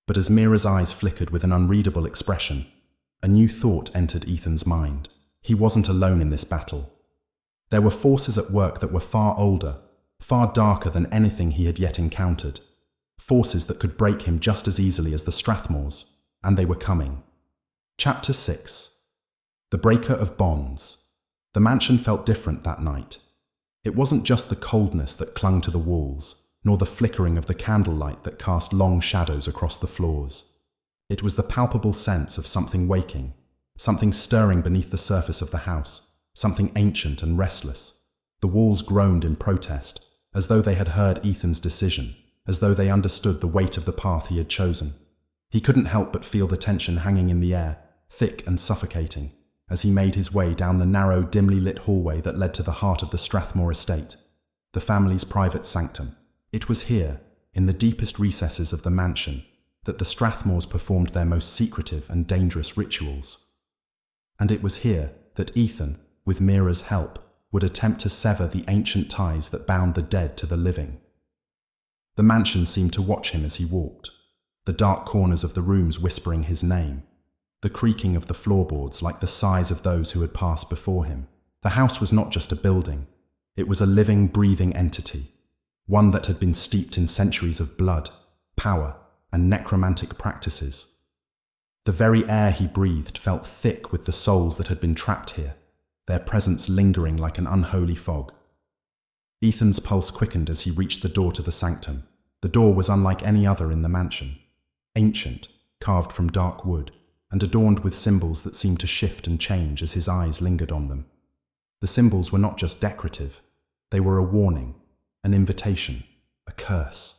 But as Mira's eyes flickered with an unreadable expression, a new thought entered Ethan's mind. He wasn't alone in this battle. There were forces at work that were far older, far darker than anything he had yet encountered. Forces that could break him just as easily as the Strathmores, and they were coming. Chapter 6. The Breaker of Bonds. The mansion felt different that night. It wasn't just the coldness that clung to the walls, nor the flickering of the candlelight that cast long shadows across the floors. It was the palpable sense of something waking, something stirring beneath the surface of the house, something ancient and restless. The walls groaned in protest, as though they had heard Ethan's decision, as though they understood the weight of the path he had chosen. He couldn't help but feel the tension hanging in the air, thick and suffocating, as he made his way down the narrow, dimly lit hallway that led to the heart of the Strathmore estate, the family's private sanctum. It was here, in the deepest recesses of the mansion, that the Strathmores performed their most secretive and dangerous rituals. And it was here that Ethan, with Mira's help, would attempt to sever the ancient ties that bound the dead to the living. The mansion seemed to watch him as he walked, the dark corners of the rooms whispering his name, the creaking of the floorboards like the sighs of those who had passed before him. The house was not just a building, it was a living, breathing entity, one that had been steeped in centuries of blood, power, and necromantic practices. The very air he breathed felt thick with the souls that had been trapped here, their presence lingering like an unholy fog. Ethan's pulse quickened as he reached the door to the sanctum. The door was unlike any other in the mansion, ancient, carved from dark wood, and adorned with symbols that seemed to shift and change as his eyes lingered on them. The symbols were not just decorative, they were a warning, an invitation, a curse.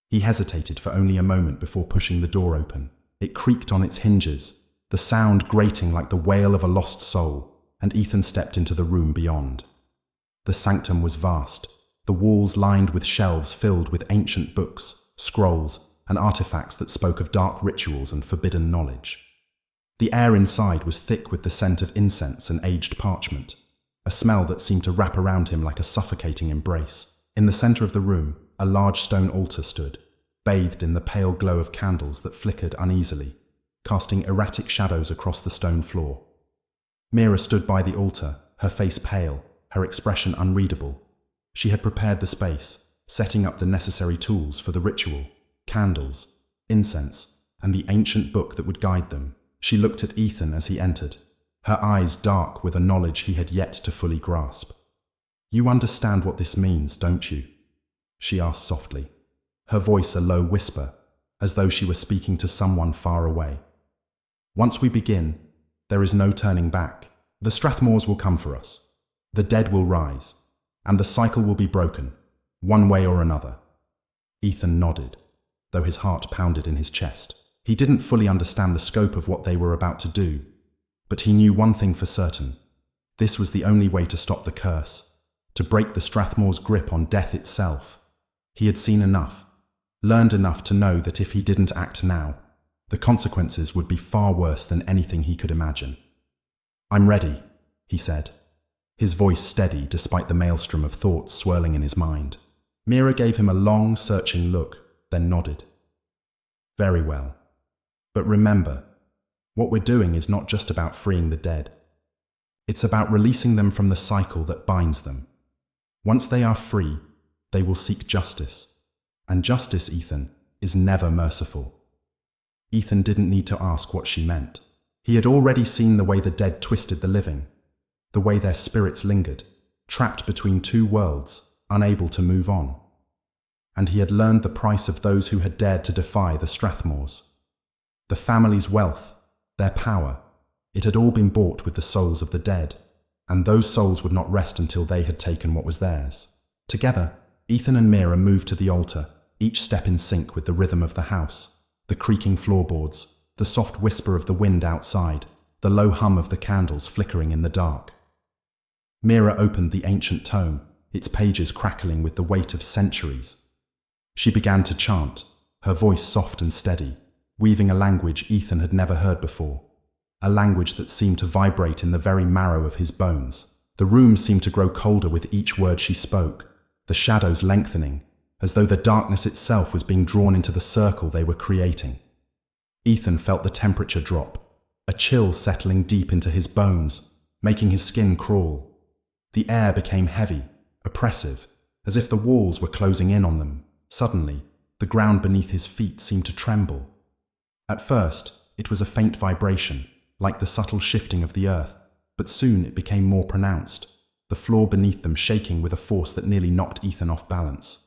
He hesitated for only a moment before pushing the door open. It creaked on its hinges, the sound grating like the wail of a lost soul, and Ethan stepped into the room beyond. The sanctum was vast, the walls lined with shelves filled with ancient books, scrolls, and artifacts that spoke of dark rituals and forbidden knowledge. The air inside was thick with the scent of incense and aged parchment, a smell that seemed to wrap around him like a suffocating embrace. In the center of the room, a large stone altar stood, bathed in the pale glow of candles that flickered uneasily, casting erratic shadows across the stone floor. Mira stood by the altar, her face pale, her expression unreadable. She had prepared the space, setting up the necessary tools for the ritual, candles, incense, and the ancient book that would guide them. She looked at Ethan as he entered, her eyes dark with a knowledge he had yet to fully grasp. "You understand what this means, don't you?" she asked softly, her voice a low whisper, as though she were speaking to someone far away. "Once we begin, there is no turning back. The Strathmores will come for us. The dead will rise, and the cycle will be broken, one way or another." Ethan nodded, though his heart pounded in his chest. He didn't fully understand the scope of what they were about to do, but he knew one thing for certain. This was the only way to stop the curse, to break the Strathmores' grip on death itself. He had seen enough, learned enough to know that if he didn't act now, the consequences would be far worse than anything he could imagine. "I'm ready," he said, his voice steady despite the maelstrom of thoughts swirling in his mind. Mira gave him a long, searching look, then nodded. "Very well. But remember, what we're doing is not just about freeing the dead. It's about releasing them from the cycle that binds them. Once they are free, they will seek justice. And justice, Ethan, is never merciful." Ethan didn't need to ask what she meant. He had already seen the way the dead twisted the living, the way their spirits lingered, trapped between two worlds, unable to move on. And he had learned the price of those who had dared to defy the Strathmores. The family's wealth, their power, It had all been bought with the souls of the dead, and those souls would not rest until they had taken what was theirs. Together, Ethan and Mira moved to the altar, each step in sync with the rhythm of the house, the creaking floorboards, the soft whisper of the wind outside, the low hum of the candles flickering in the dark. Mira opened the ancient tome, its pages crackling with the weight of centuries. She began to chant, her voice soft and steady, weaving a language Ethan had never heard before, a language that seemed to vibrate in the very marrow of his bones. The room seemed to grow colder with each word she spoke, the shadows lengthening, as though the darkness itself was being drawn into the circle they were creating. Ethan felt the temperature drop, a chill settling deep into his bones, making his skin crawl. The air became heavy, oppressive, as if the walls were closing in on them. Suddenly, the ground beneath his feet seemed to tremble. At first, it was a faint vibration, like the subtle shifting of the earth, but soon it became more pronounced, the floor beneath them shaking with a force that nearly knocked Ethan off balance.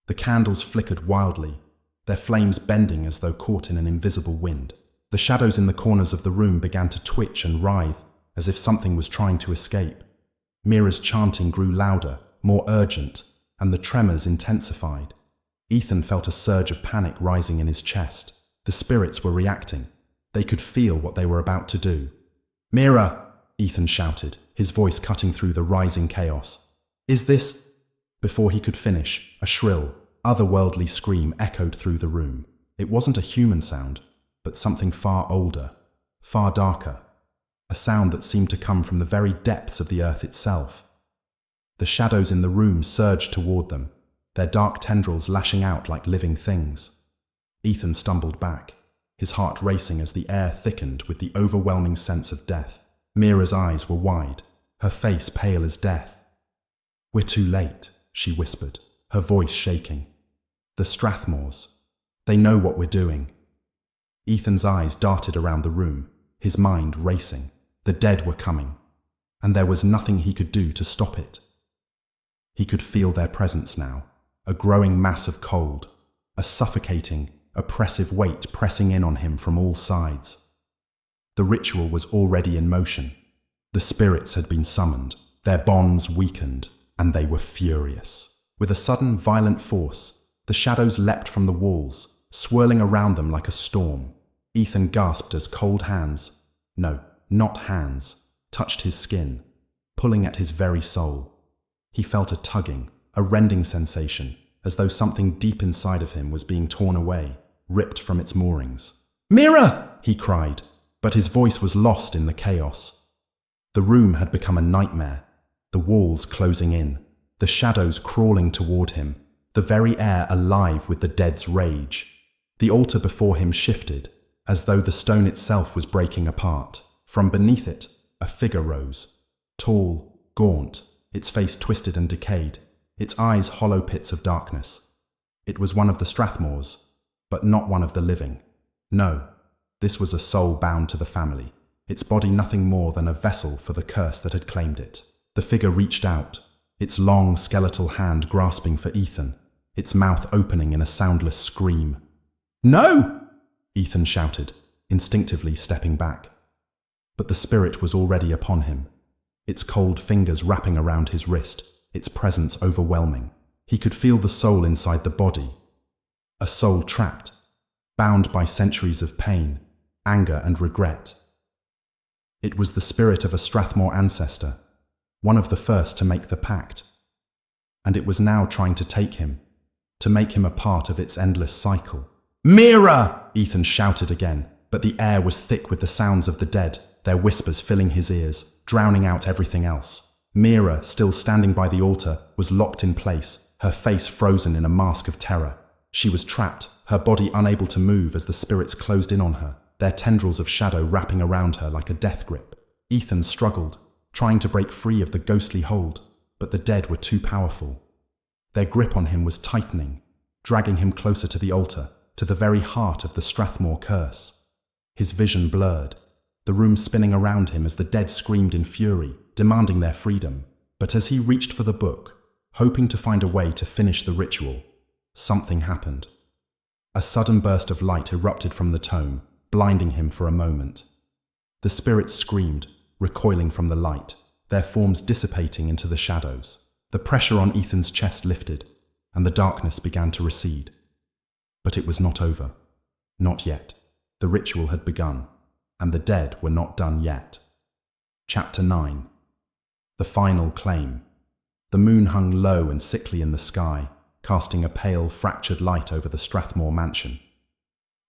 The candles flickered wildly, their flames bending as though caught in an invisible wind. The shadows in the corners of the room began to twitch and writhe, as if something was trying to escape. Mira's chanting grew louder, more urgent, and the tremors intensified. Ethan felt a surge of panic rising in his chest. The spirits were reacting. They could feel what they were about to do. "Mira!" Ethan shouted, his voice cutting through the rising chaos. "Is this—" Before he could finish, a shrill, otherworldly scream echoed through the room. It wasn't a human sound, but something far older, far darker. A sound that seemed to come from the very depths of the earth itself. The shadows in the room surged toward them, their dark tendrils lashing out like living things. Ethan stumbled back, his heart racing as the air thickened with the overwhelming sense of death. Mira's eyes were wide, her face pale as death. "We're too late," she whispered, her voice shaking. "The Strathmores. They know what we're doing." Ethan's eyes darted around the room, his mind racing. The dead were coming, and there was nothing he could do to stop it. He could feel their presence now, a growing mass of cold, a suffocating, oppressive weight pressing in on him from all sides. The ritual was already in motion. The spirits had been summoned, their bonds weakened, and they were furious. With a sudden, violent force, the shadows leapt from the walls, swirling around them like a storm. Ethan gasped as cold hands, no, not hands, touched his skin, pulling at his very soul. He felt a tugging, a rending sensation, as though something deep inside of him was being torn away, ripped from its moorings. "Mira!" he cried, but his voice was lost in the chaos. The room had become a nightmare, the walls closing in, the shadows crawling toward him, the very air alive with the dead's rage. The altar before him shifted, as though the stone itself was breaking apart. From beneath it, a figure rose, tall, gaunt, its face twisted and decayed, its eyes hollow pits of darkness. It was one of the Strathmores, but not one of the living. No, this was a soul bound to the family, its body nothing more than a vessel for the curse that had claimed it. The figure reached out, its long skeletal hand grasping for Ethan, its mouth opening in a soundless scream. "No!" Ethan shouted, instinctively stepping back. But the spirit was already upon him, its cold fingers wrapping around his wrist, its presence overwhelming. He could feel the soul inside the body, a soul trapped, bound by centuries of pain, anger and regret. It was the spirit of a Strathmore ancestor, one of the first to make the pact. And it was now trying to take him, to make him a part of its endless cycle. "Mira!" Ethan shouted again, but the air was thick with the sounds of the dead, their whispers filling his ears, drowning out everything else. Mira, still standing by the altar, was locked in place, her face frozen in a mask of terror. She was trapped, her body unable to move as the spirits closed in on her, their tendrils of shadow wrapping around her like a death grip. Ethan struggled, trying to break free of the ghostly hold, but the dead were too powerful. Their grip on him was tightening, dragging him closer to the altar, to the very heart of the Strathmore curse. His vision blurred, the room spinning around him as the dead screamed in fury, demanding their freedom. But as he reached for the book, hoping to find a way to finish the ritual, something happened. A sudden burst of light erupted from the tome, blinding him for a moment. The spirits screamed, recoiling from the light, their forms dissipating into the shadows. The pressure on Ethan's chest lifted, and the darkness began to recede. But it was not over. Not yet. The ritual had begun, and the dead were not done yet. Chapter 9. The final claim. The moon hung low and sickly in the sky, casting a pale, fractured light over the Strathmore mansion.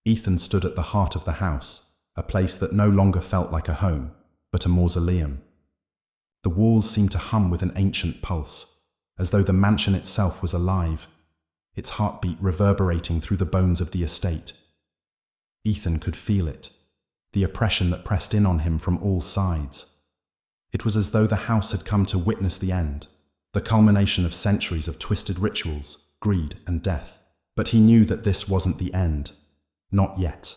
Ethan stood at the heart of the house, a place that no longer felt like a home, but a mausoleum. The walls seemed to hum with an ancient pulse, as though the mansion itself was alive, its heartbeat reverberating through the bones of the estate. Ethan could feel it, the oppression that pressed in on him from all sides. It was as though the house had come to witness the end, the culmination of centuries of twisted rituals, greed, and death. But he knew that this wasn't the end. Not yet.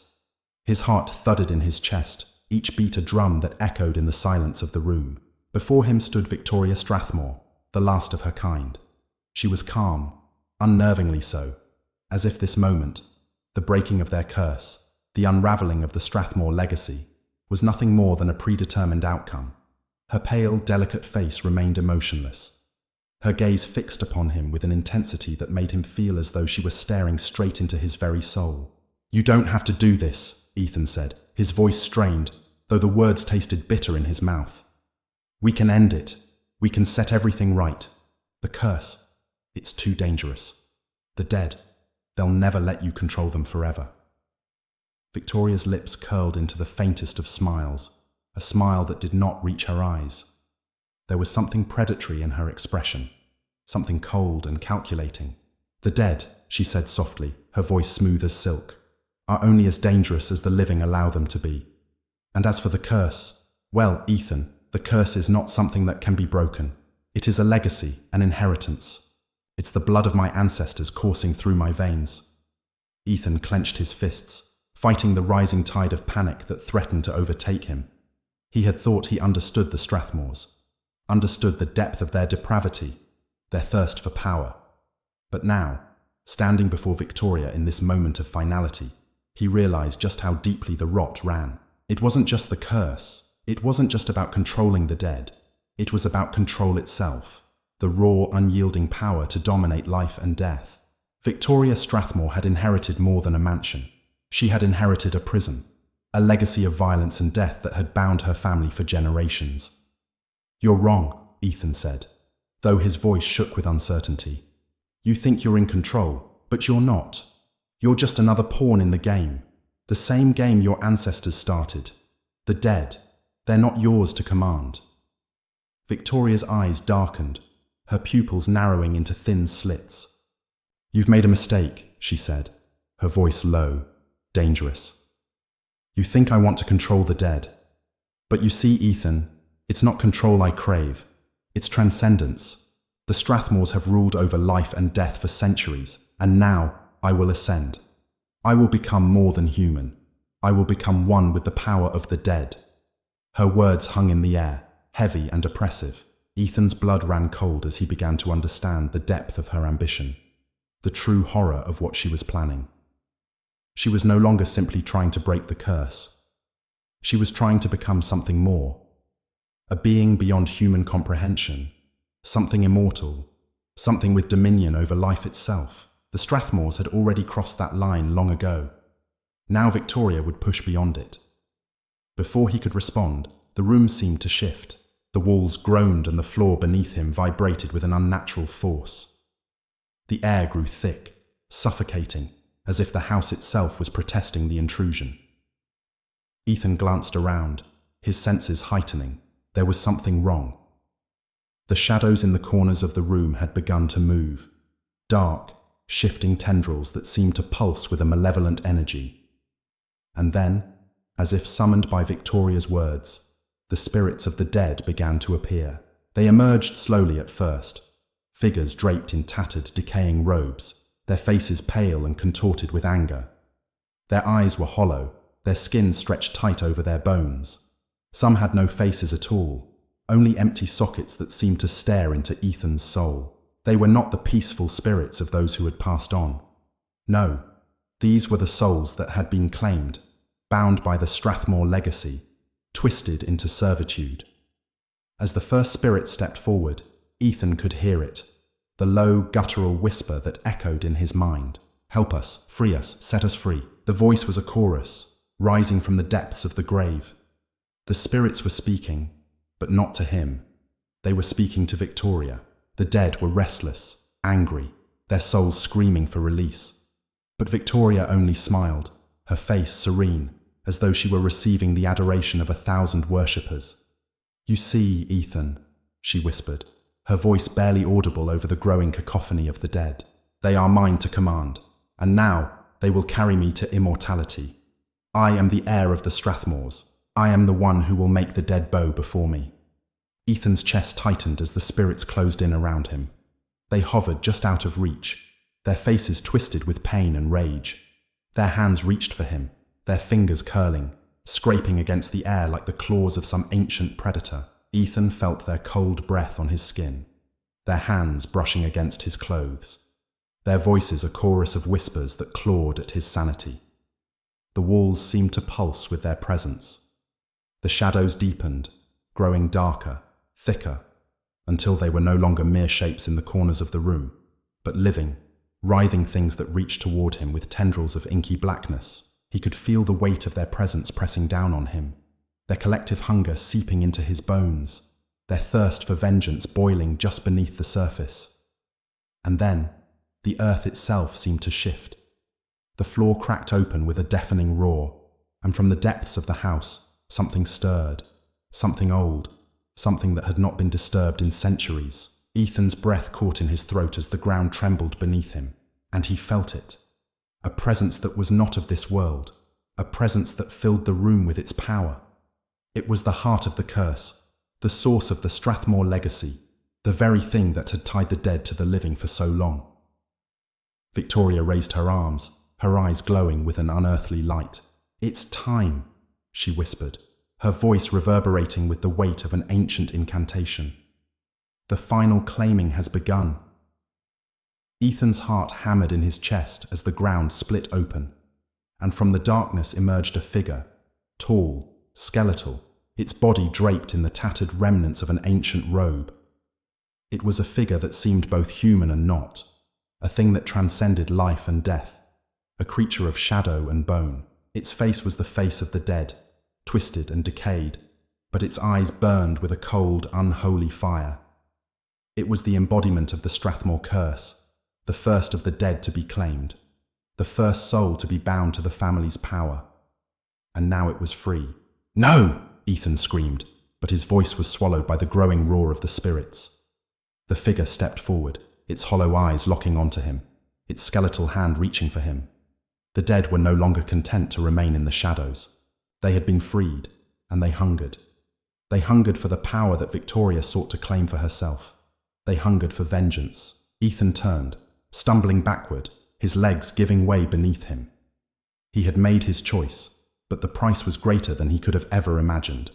His heart thudded in his chest, each beat a drum that echoed in the silence of the room. Before him stood Victoria Strathmore, the last of her kind. She was calm, unnervingly so, as if this moment, the breaking of their curse, the unraveling of the Strathmore legacy, was nothing more than a predetermined outcome. Her pale, delicate face remained emotionless, her gaze fixed upon him with an intensity that made him feel as though she were staring straight into his very soul. "You don't have to do this," Ethan said, his voice strained, though the words tasted bitter in his mouth. "We can end it. We can set everything right. The curse, it's too dangerous. The dead, they'll never let you control them forever." Victoria's lips curled into the faintest of smiles, a smile that did not reach her eyes. There was something predatory in her expression, something cold and calculating. "The dead," she said softly, her voice smooth as silk, "are only as dangerous as the living allow them to be. And as for the curse, well, Ethan, the curse is not something that can be broken. It is a legacy, an inheritance. It's the blood of my ancestors coursing through my veins." Ethan clenched his fists, fighting the rising tide of panic that threatened to overtake him. He had thought he understood the Strathmores, understood the depth of their depravity, their thirst for power. But now, standing before Victoria in this moment of finality, he realized just how deeply the rot ran. It wasn't just the curse. It wasn't just about controlling the dead. It was about control itself, the raw, unyielding power to dominate life and death. Victoria Strathmore had inherited more than a mansion. She had inherited a prison, a legacy of violence and death that had bound her family for generations. "You're wrong," Ethan said, though his voice shook with uncertainty. "You think you're in control, but you're not. You're just another pawn in the game, the same game your ancestors started. The dead, they're not yours to command." Victoria's eyes darkened, her pupils narrowing into thin slits. "You've made a mistake," she said, her voice low, dangerous. "You think I want to control the dead. But you see, Ethan, it's not control I crave. It's transcendence. The Strathmores have ruled over life and death for centuries, and now I will ascend. I will become more than human. I will become one with the power of the dead." Her words hung in the air, heavy and oppressive. Ethan's blood ran cold as he began to understand the depth of her ambition, the true horror of what she was planning. She was no longer simply trying to break the curse. She was trying to become something more, a being beyond human comprehension, something immortal, something with dominion over life itself. The Strathmores had already crossed that line long ago. Now Victoria would push beyond it. Before he could respond, the room seemed to shift. The walls groaned and the floor beneath him vibrated with an unnatural force. The air grew thick, suffocating, as if the house itself was protesting the intrusion. Ethan glanced around, his senses heightening. There was something wrong. The shadows in the corners of the room had begun to move, dark, shifting tendrils that seemed to pulse with a malevolent energy. And then, as if summoned by Victoria's words, the spirits of the dead began to appear. They emerged slowly at first, figures draped in tattered, decaying robes, their faces pale and contorted with anger. Their eyes were hollow, their skin stretched tight over their bones. Some had no faces at all, only empty sockets that seemed to stare into Ethan's soul. They were not the peaceful spirits of those who had passed on. No, these were the souls that had been claimed, bound by the Strathmore legacy, twisted into servitude. As the first spirit stepped forward, Ethan could hear it, the low, guttural whisper that echoed in his mind. "Help us, free us, set us free." The voice was a chorus, rising from the depths of the grave. The spirits were speaking, but not to him. They were speaking to Victoria. The dead were restless, angry, their souls screaming for release. But Victoria only smiled, her face serene, as though she were receiving the adoration of 1,000 worshippers. "You see, Ethan," she whispered, her voice barely audible over the growing cacophony of the dead. "They are mine to command, and now they will carry me to immortality. I am the heir of the Strathmores. I am the one who will make the dead bow before me." Ethan's chest tightened as the spirits closed in around him. They hovered just out of reach, their faces twisted with pain and rage. Their hands reached for him, their fingers curling, scraping against the air like the claws of some ancient predator. Ethan felt their cold breath on his skin, their hands brushing against his clothes, their voices a chorus of whispers that clawed at his sanity. The walls seemed to pulse with their presence. The shadows deepened, growing darker, thicker, until they were no longer mere shapes in the corners of the room, but living, writhing things that reached toward him with tendrils of inky blackness. He could feel the weight of their presence pressing down on him, their collective hunger seeping into his bones, their thirst for vengeance boiling just beneath the surface. And then, the earth itself seemed to shift. The floor cracked open with a deafening roar, and from the depths of the house, something stirred, something old, something that had not been disturbed in centuries. Ethan's breath caught in his throat as the ground trembled beneath him, and he felt it. A presence that was not of this world, a presence that filled the room with its power. It was the heart of the curse, the source of the Strathmore legacy, the very thing that had tied the dead to the living for so long. Victoria raised her arms, her eyes glowing with an unearthly light. "It's time," she whispered, her voice reverberating with the weight of an ancient incantation. "The final claiming has begun." Ethan's heart hammered in his chest as the ground split open, and from the darkness emerged a figure, tall, skeletal, its body draped in the tattered remnants of an ancient robe. It was a figure that seemed both human and not, a thing that transcended life and death, a creature of shadow and bone. Its face was the face of the dead, twisted and decayed, but its eyes burned with a cold, unholy fire. It was the embodiment of the Strathmore curse, the first of the dead to be claimed, the first soul to be bound to the family's power. And now it was free. "No!" Ethan screamed, but his voice was swallowed by the growing roar of the spirits. The figure stepped forward, its hollow eyes locking onto him, its skeletal hand reaching for him. The dead were no longer content to remain in the shadows. They had been freed, and they hungered. They hungered for the power that Victoria sought to claim for herself. They hungered for vengeance. Ethan turned, stumbling backward, his legs giving way beneath him. He had made his choice, but the price was greater than he could have ever imagined.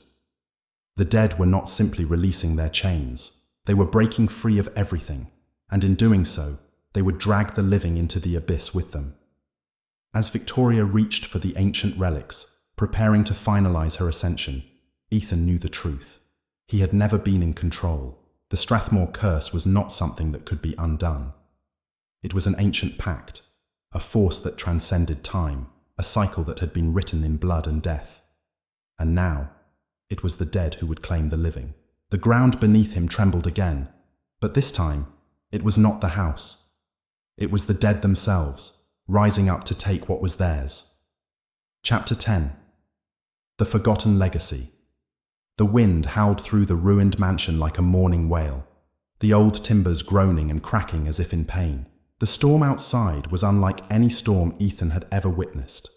The dead were not simply releasing their chains. They were breaking free of everything, and in doing so, they would drag the living into the abyss with them. As Victoria reached for the ancient relics, preparing to finalize her ascension, Ethan knew the truth. He had never been in control. The Strathmore curse was not something that could be undone. It was an ancient pact, a force that transcended time, a cycle that had been written in blood and death. And now, it was the dead who would claim the living. The ground beneath him trembled again, but this time, it was not the house. It was the dead themselves, rising up to take what was theirs. Chapter 10. The Forgotten Legacy. The wind howled through the ruined mansion like a mourning wail, the old timbers groaning and cracking as if in pain. The storm outside was unlike any storm Ethan had ever witnessed.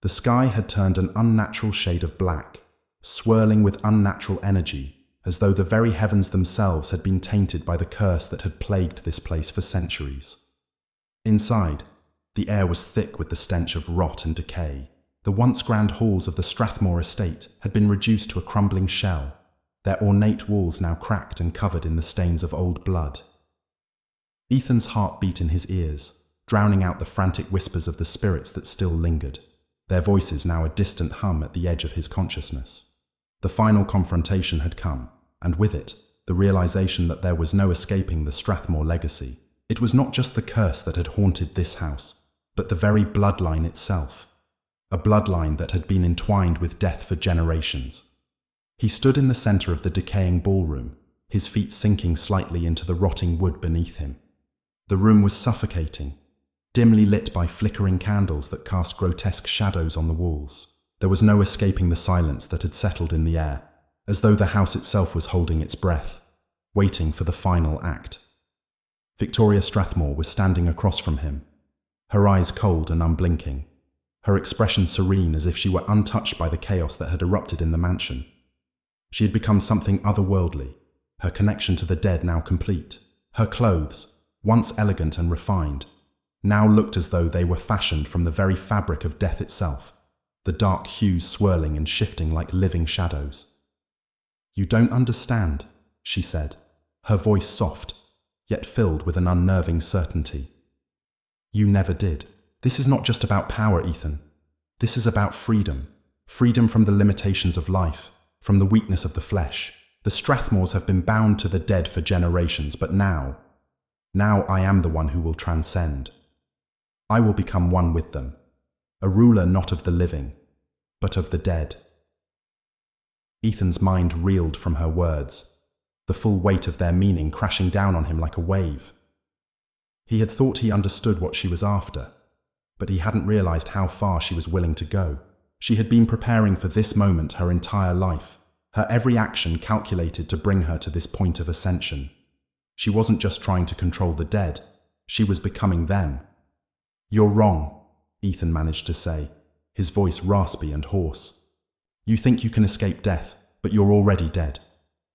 The sky had turned an unnatural shade of black, swirling with unnatural energy, as though the very heavens themselves had been tainted by the curse that had plagued this place for centuries. Inside, the air was thick with the stench of rot and decay. The once grand halls of the Strathmore estate had been reduced to a crumbling shell, their ornate walls now cracked and covered in the stains of old blood. Ethan's heart beat in his ears, drowning out the frantic whispers of the spirits that still lingered, their voices now a distant hum at the edge of his consciousness. The final confrontation had come, and with it, the realization that there was no escaping the Strathmore legacy. It was not just the curse that had haunted this house, but the very bloodline itself. A bloodline that had been entwined with death for generations. He stood in the center of the decaying ballroom, his feet sinking slightly into the rotting wood beneath him. The room was suffocating, dimly lit by flickering candles that cast grotesque shadows on the walls. There was no escaping the silence that had settled in the air, as though the house itself was holding its breath, waiting for the final act. Victoria Strathmore was standing across from him, her eyes cold and unblinking, her expression serene as if she were untouched by the chaos that had erupted in the mansion. She had become something otherworldly, her connection to the dead now complete. Her clothes, once elegant and refined, now looked as though they were fashioned from the very fabric of death itself, the dark hues swirling and shifting like living shadows. "You don't understand," she said, her voice soft, yet filled with an unnerving certainty. "You never did. This is not just about power, Ethan. This is about freedom. Freedom from the limitations of life, from the weakness of the flesh. The Strathmores have been bound to the dead for generations, but now I am the one who will transcend. I will become one with them, a ruler not of the living, but of the dead." Ethan's mind reeled from her words, the full weight of their meaning crashing down on him like a wave. He had thought he understood what she was after, but he hadn't realized how far she was willing to go. She had been preparing for this moment her entire life, her every action calculated to bring her to this point of ascension. She wasn't just trying to control the dead, she was becoming them. "You're wrong," Ethan managed to say, his voice raspy and hoarse. "You think you can escape death, but you're already dead.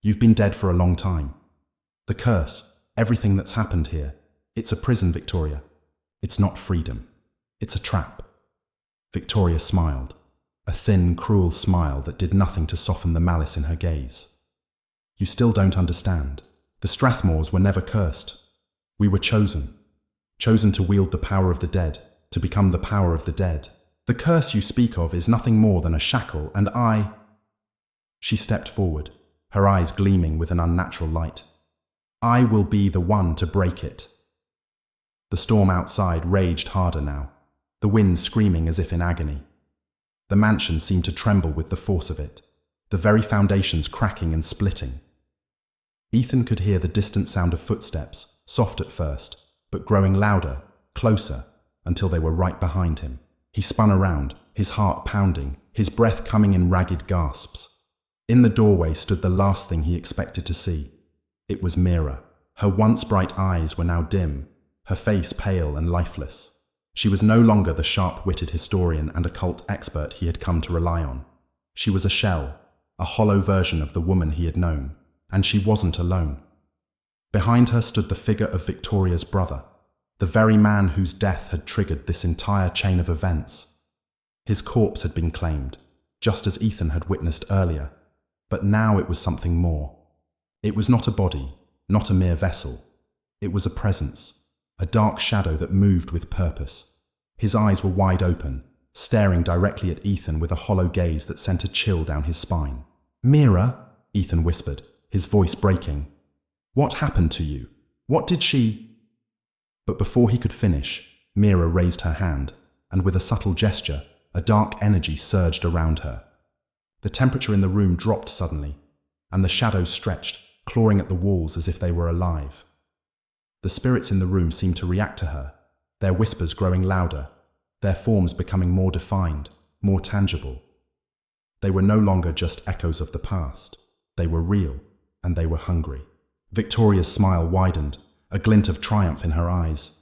You've been dead for a long time. The curse, everything that's happened here, it's a prison, Victoria. It's not freedom. It's a trap." Victoria smiled, a thin, cruel smile that did nothing to soften the malice in her gaze. "You still don't understand. The Strathmores were never cursed. We were chosen to wield the power of the dead, to become the power of the dead. The curse you speak of is nothing more than a shackle, and I—" She stepped forward, her eyes gleaming with an unnatural light. "I will be the one to break it." The storm outside raged harder now, the wind screaming as if in agony. The mansion seemed to tremble with the force of it, the very foundations cracking and splitting. Ethan could hear the distant sound of footsteps, soft at first, but growing louder, closer, until they were right behind him. He spun around, his heart pounding, his breath coming in ragged gasps. In the doorway stood the last thing he expected to see. It was Mira. Her once bright eyes were now dim, her face pale and lifeless. She was no longer the sharp-witted historian and occult expert he had come to rely on. She was a shell, a hollow version of the woman he had known, and she wasn't alone. Behind her stood the figure of Victoria's brother, the very man whose death had triggered this entire chain of events. His corpse had been claimed, just as Ethan had witnessed earlier, but now it was something more. It was not a body, not a mere vessel. It was a presence, a dark shadow that moved with purpose. His eyes were wide open, staring directly at Ethan with a hollow gaze that sent a chill down his spine. "Mira," Ethan whispered, his voice breaking. "What happened to you? What did she—" But before he could finish, Mira raised her hand, and with a subtle gesture, a dark energy surged around her. The temperature in the room dropped suddenly, and the shadows stretched, clawing at the walls as if they were alive. The spirits in the room seemed to react to her, their whispers growing louder, their forms becoming more defined, more tangible. They were no longer just echoes of the past. They were real, and they were hungry. Victoria's smile widened, a glint of triumph in her eyes.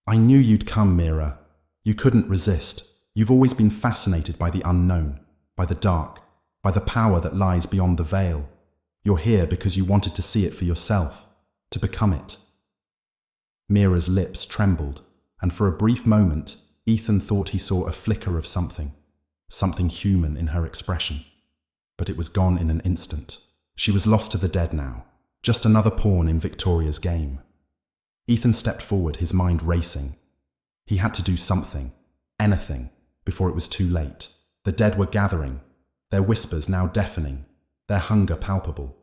"I knew you'd come, Mira. You couldn't resist. You've always been fascinated by the unknown, by the dark, by the power that lies beyond the veil. You're here because you wanted to see it for yourself, to become it." Mira's lips trembled, and for a brief moment, Ethan thought he saw a flicker of something human in her expression. But it was gone in an instant. She was lost to the dead now, just another pawn in Victoria's game. Ethan stepped forward, his mind racing. He had to do something, anything, before it was too late. The dead were gathering, their whispers now deafening, their hunger palpable.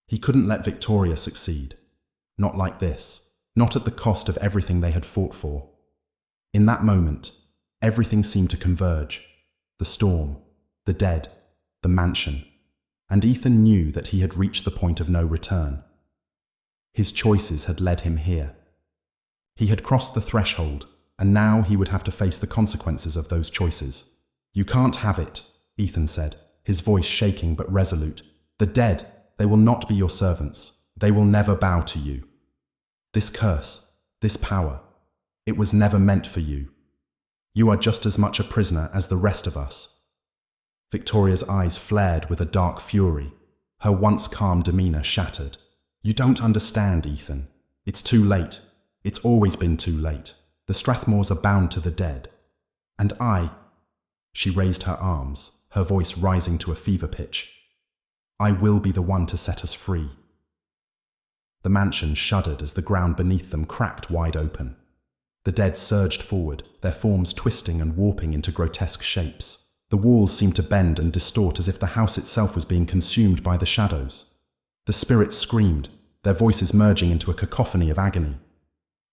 He couldn't let Victoria succeed. Not like this. Not at the cost of everything they had fought for. In that moment, everything seemed to converge. The storm, the dead, the mansion. And Ethan knew that he had reached the point of no return. His choices had led him here. He had crossed the threshold, and now he would have to face the consequences of those choices. "You can't have it," Ethan said, his voice shaking but resolute. "The dead, they will not be your servants. They will never bow to you. This curse, this power, it was never meant for you. You are just as much a prisoner as the rest of us." Victoria's eyes flared with a dark fury. Her once calm demeanor shattered. "You don't understand, Ethan. It's too late. It's always been too late. The Strathmores are bound to the dead. And She raised her arms, her voice rising to a fever pitch. "I will be the one to set us free." The mansion shuddered as the ground beneath them cracked wide open. The dead surged forward, their forms twisting and warping into grotesque shapes. The walls seemed to bend and distort as if the house itself was being consumed by the shadows. The spirits screamed, their voices merging into a cacophony of agony.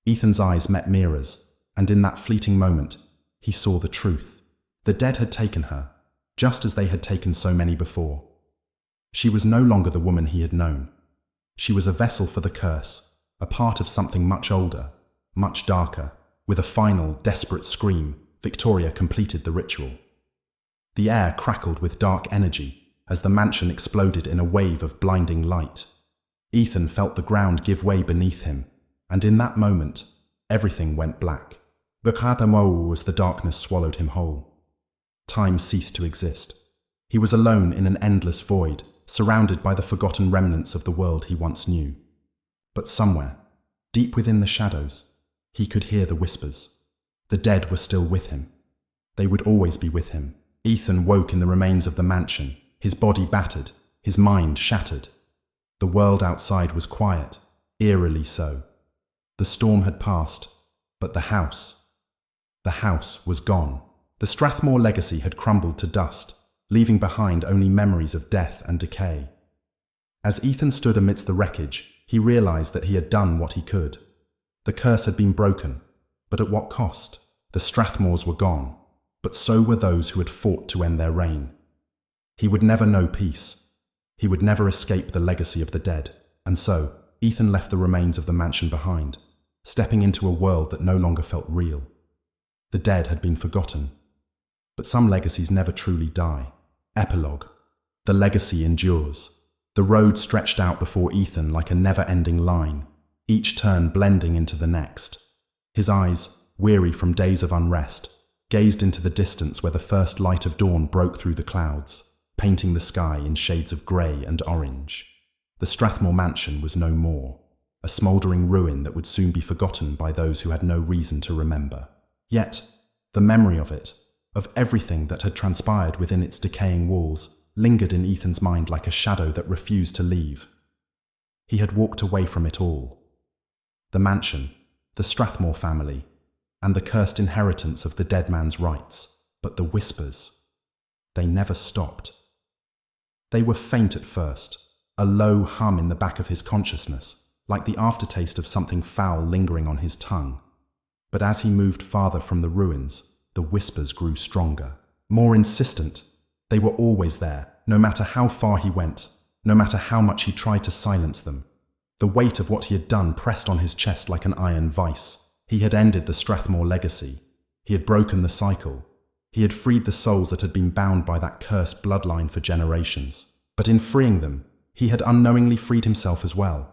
Ethan's eyes met Mira's, and in that fleeting moment, he saw the truth. The dead had taken her, just as they had taken so many before. She was no longer the woman he had known. She was a vessel for the curse, a part of something much older, much darker. With a final, desperate scream, Victoria completed the ritual. The air crackled with dark energy as the mansion exploded in a wave of blinding light. Ethan felt the ground give way beneath him, and in that moment, everything went black. As the darkness swallowed him whole. Time ceased to exist. He was alone in an endless void, surrounded by the forgotten remnants of the world he once knew. But somewhere, deep within the shadows, he could hear the whispers. The dead were still with him. They would always be with him. Ethan woke in the remains of the mansion, his body battered, his mind shattered. The world outside was quiet, eerily so. The storm had passed, but the house was gone. The Strathmore legacy had crumbled to dust, leaving behind only memories of death and decay. As Ethan stood amidst the wreckage, he realized that he had done what he could. The curse had been broken, but at what cost? The Strathmores were gone, but so were those who had fought to end their reign. He would never know peace. He would never escape the legacy of the dead, and so Ethan left the remains of the mansion behind, stepping into a world that no longer felt real. The dead had been forgotten, but some legacies never truly die. Epilogue. The legacy endures. The road stretched out before Ethan like a never-ending line, each turn blending into the next. His eyes, weary from days of unrest, gazed into the distance where the first light of dawn broke through the clouds, painting the sky in shades of grey and orange. The Strathmore mansion was no more, a smouldering ruin that would soon be forgotten by those who had no reason to remember. Yet, the memory of it, of everything that had transpired within its decaying walls, lingered in Ethan's mind like a shadow that refused to leave. He had walked away from it all. The mansion, the Strathmore family, and the cursed inheritance of the dead man's rights. But the whispers, they never stopped. They were faint at first, a low hum in the back of his consciousness, like the aftertaste of something foul lingering on his tongue. But as he moved farther from the ruins, the whispers grew stronger, more insistent. They were always there, no matter how far he went, no matter how much he tried to silence them. The weight of what he had done pressed on his chest like an iron vice. He had ended the Strathmore legacy. He had broken the cycle. He had freed the souls that had been bound by that cursed bloodline for generations. But in freeing them, he had unknowingly freed himself as well.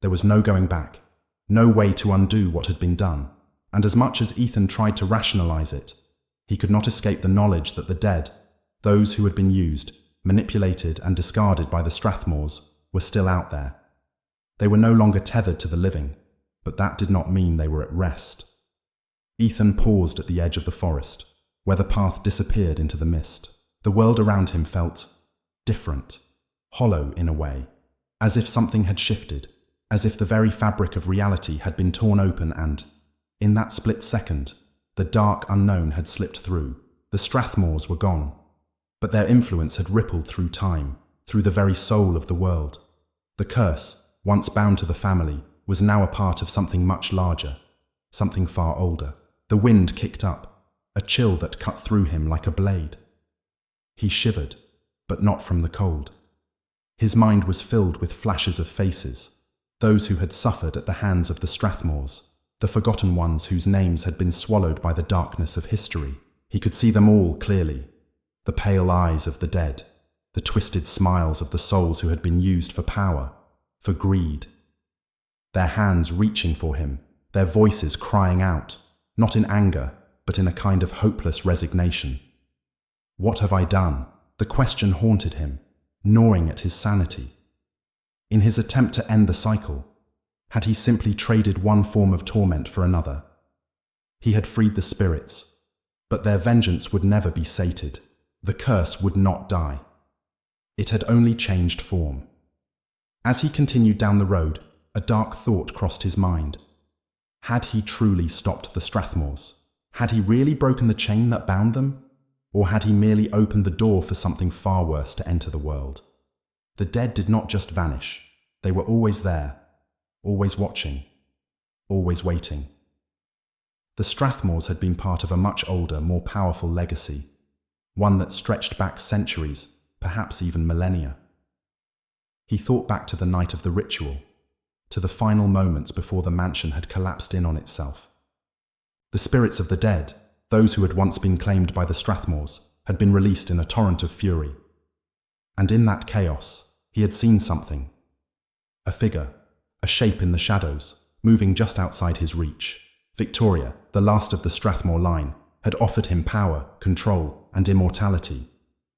There was no going back, no way to undo what had been done. And as much as Ethan tried to rationalize it, he could not escape the knowledge that the dead, those who had been used, manipulated and discarded by the Strathmores, were still out there. They were no longer tethered to the living, but that did not mean they were at rest. Ethan paused at the edge of the forest, where the path disappeared into the mist. The world around him felt different, hollow in a way, as if something had shifted, as if the very fabric of reality had been torn open and, in that split second, the dark unknown had slipped through. The Strathmores were gone, but their influence had rippled through time, through the very soul of the world. The curse, once bound to the family, was now a part of something much larger, something far older. The wind kicked up, a chill that cut through him like a blade. He shivered, but not from the cold. His mind was filled with flashes of faces, those who had suffered at the hands of the Strathmores, the forgotten ones whose names had been swallowed by the darkness of history. He could see them all clearly, the pale eyes of the dead, the twisted smiles of the souls who had been used for power, for greed. Their hands reaching for him, their voices crying out, not in anger, but in a kind of hopeless resignation. What have I done? The question haunted him, gnawing at his sanity. In his attempt to end the cycle, had he simply traded one form of torment for another? He had freed the spirits, but their vengeance would never be sated. The curse would not die. It had only changed form. As he continued down the road, a dark thought crossed his mind. Had he truly stopped the Strathmores? Had he really broken the chain that bound them? Or had he merely opened the door for something far worse to enter the world? The dead did not just vanish. They were always there, always watching, always waiting. The Strathmores had been part of a much older, more powerful legacy, one that stretched back centuries, perhaps even millennia. He thought back to the night of the ritual, to the final moments before the mansion had collapsed in on itself. The spirits of the dead, those who had once been claimed by the Strathmores, had been released in a torrent of fury. And in that chaos, he had seen something. A figure, a shape in the shadows, moving just outside his reach. Victoria, the last of the Strathmore line, had offered him power, control, and immortality.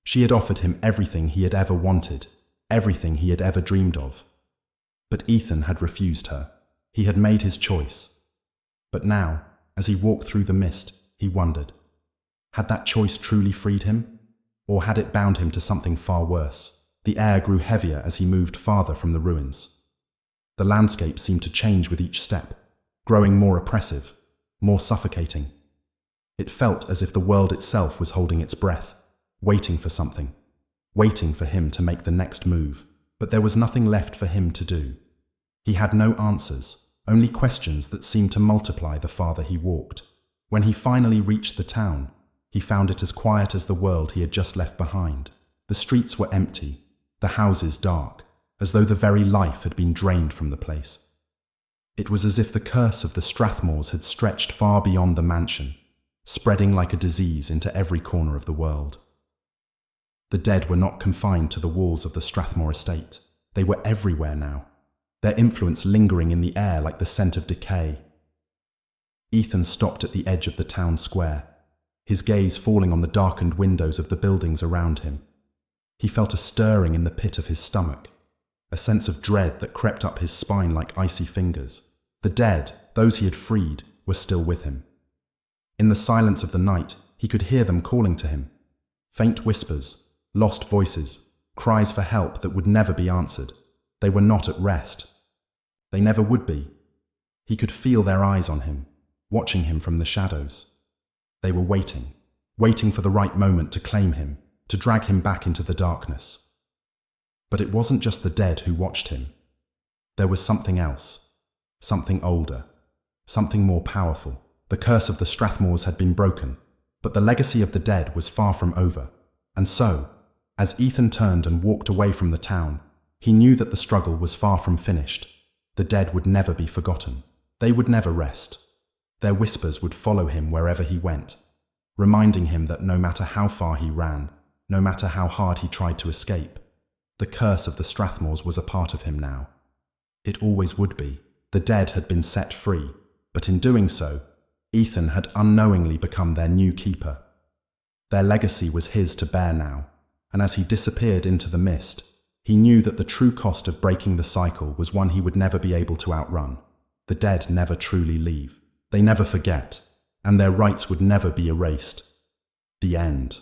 She had offered him everything he had ever wanted, everything he had ever dreamed of. But Ethan had refused her. He had made his choice. But now, as he walked through the mist, he wondered, had that choice truly freed him? Or had it bound him to something far worse? The air grew heavier as he moved farther from the ruins. The landscape seemed to change with each step, growing more oppressive, more suffocating. It felt as if the world itself was holding its breath, waiting for something, waiting for him to make the next move. But there was nothing left for him to do. He had no answers, only questions that seemed to multiply the farther he walked. When he finally reached the town, he found it as quiet as the world he had just left behind. The streets were empty, the houses dark, as though the very life had been drained from the place. It was as if the curse of the Strathmores had stretched far beyond the mansion, spreading like a disease into every corner of the world. The dead were not confined to the walls of the Strathmore estate. They were everywhere now, their influence lingering in the air like the scent of decay. Ethan stopped at the edge of the town square, his gaze falling on the darkened windows of the buildings around him. He felt a stirring in the pit of his stomach, a sense of dread that crept up his spine like icy fingers. The dead, those he had freed, were still with him. In the silence of the night, he could hear them calling to him. Faint whispers, lost voices, cries for help that would never be answered. They were not at rest. They never would be. He could feel their eyes on him, watching him from the shadows. They were waiting, waiting for the right moment to claim him, to drag him back into the darkness. But it wasn't just the dead who watched him. There was something else, something older, something more powerful. The curse of the Strathmores had been broken, but the legacy of the dead was far from over. And so, as Ethan turned and walked away from the town, he knew that the struggle was far from finished. The dead would never be forgotten. They would never rest. Their whispers would follow him wherever he went, reminding him that no matter how far he ran, no matter how hard he tried to escape, the curse of the Strathmores was a part of him now. It always would be. The dead had been set free, but in doing so, Ethan had unknowingly become their new keeper. Their legacy was his to bear now, and as he disappeared into the mist, he knew that the true cost of breaking the cycle was one he would never be able to outrun. The dead never truly leave. They never forget, and their rights would never be erased. The end.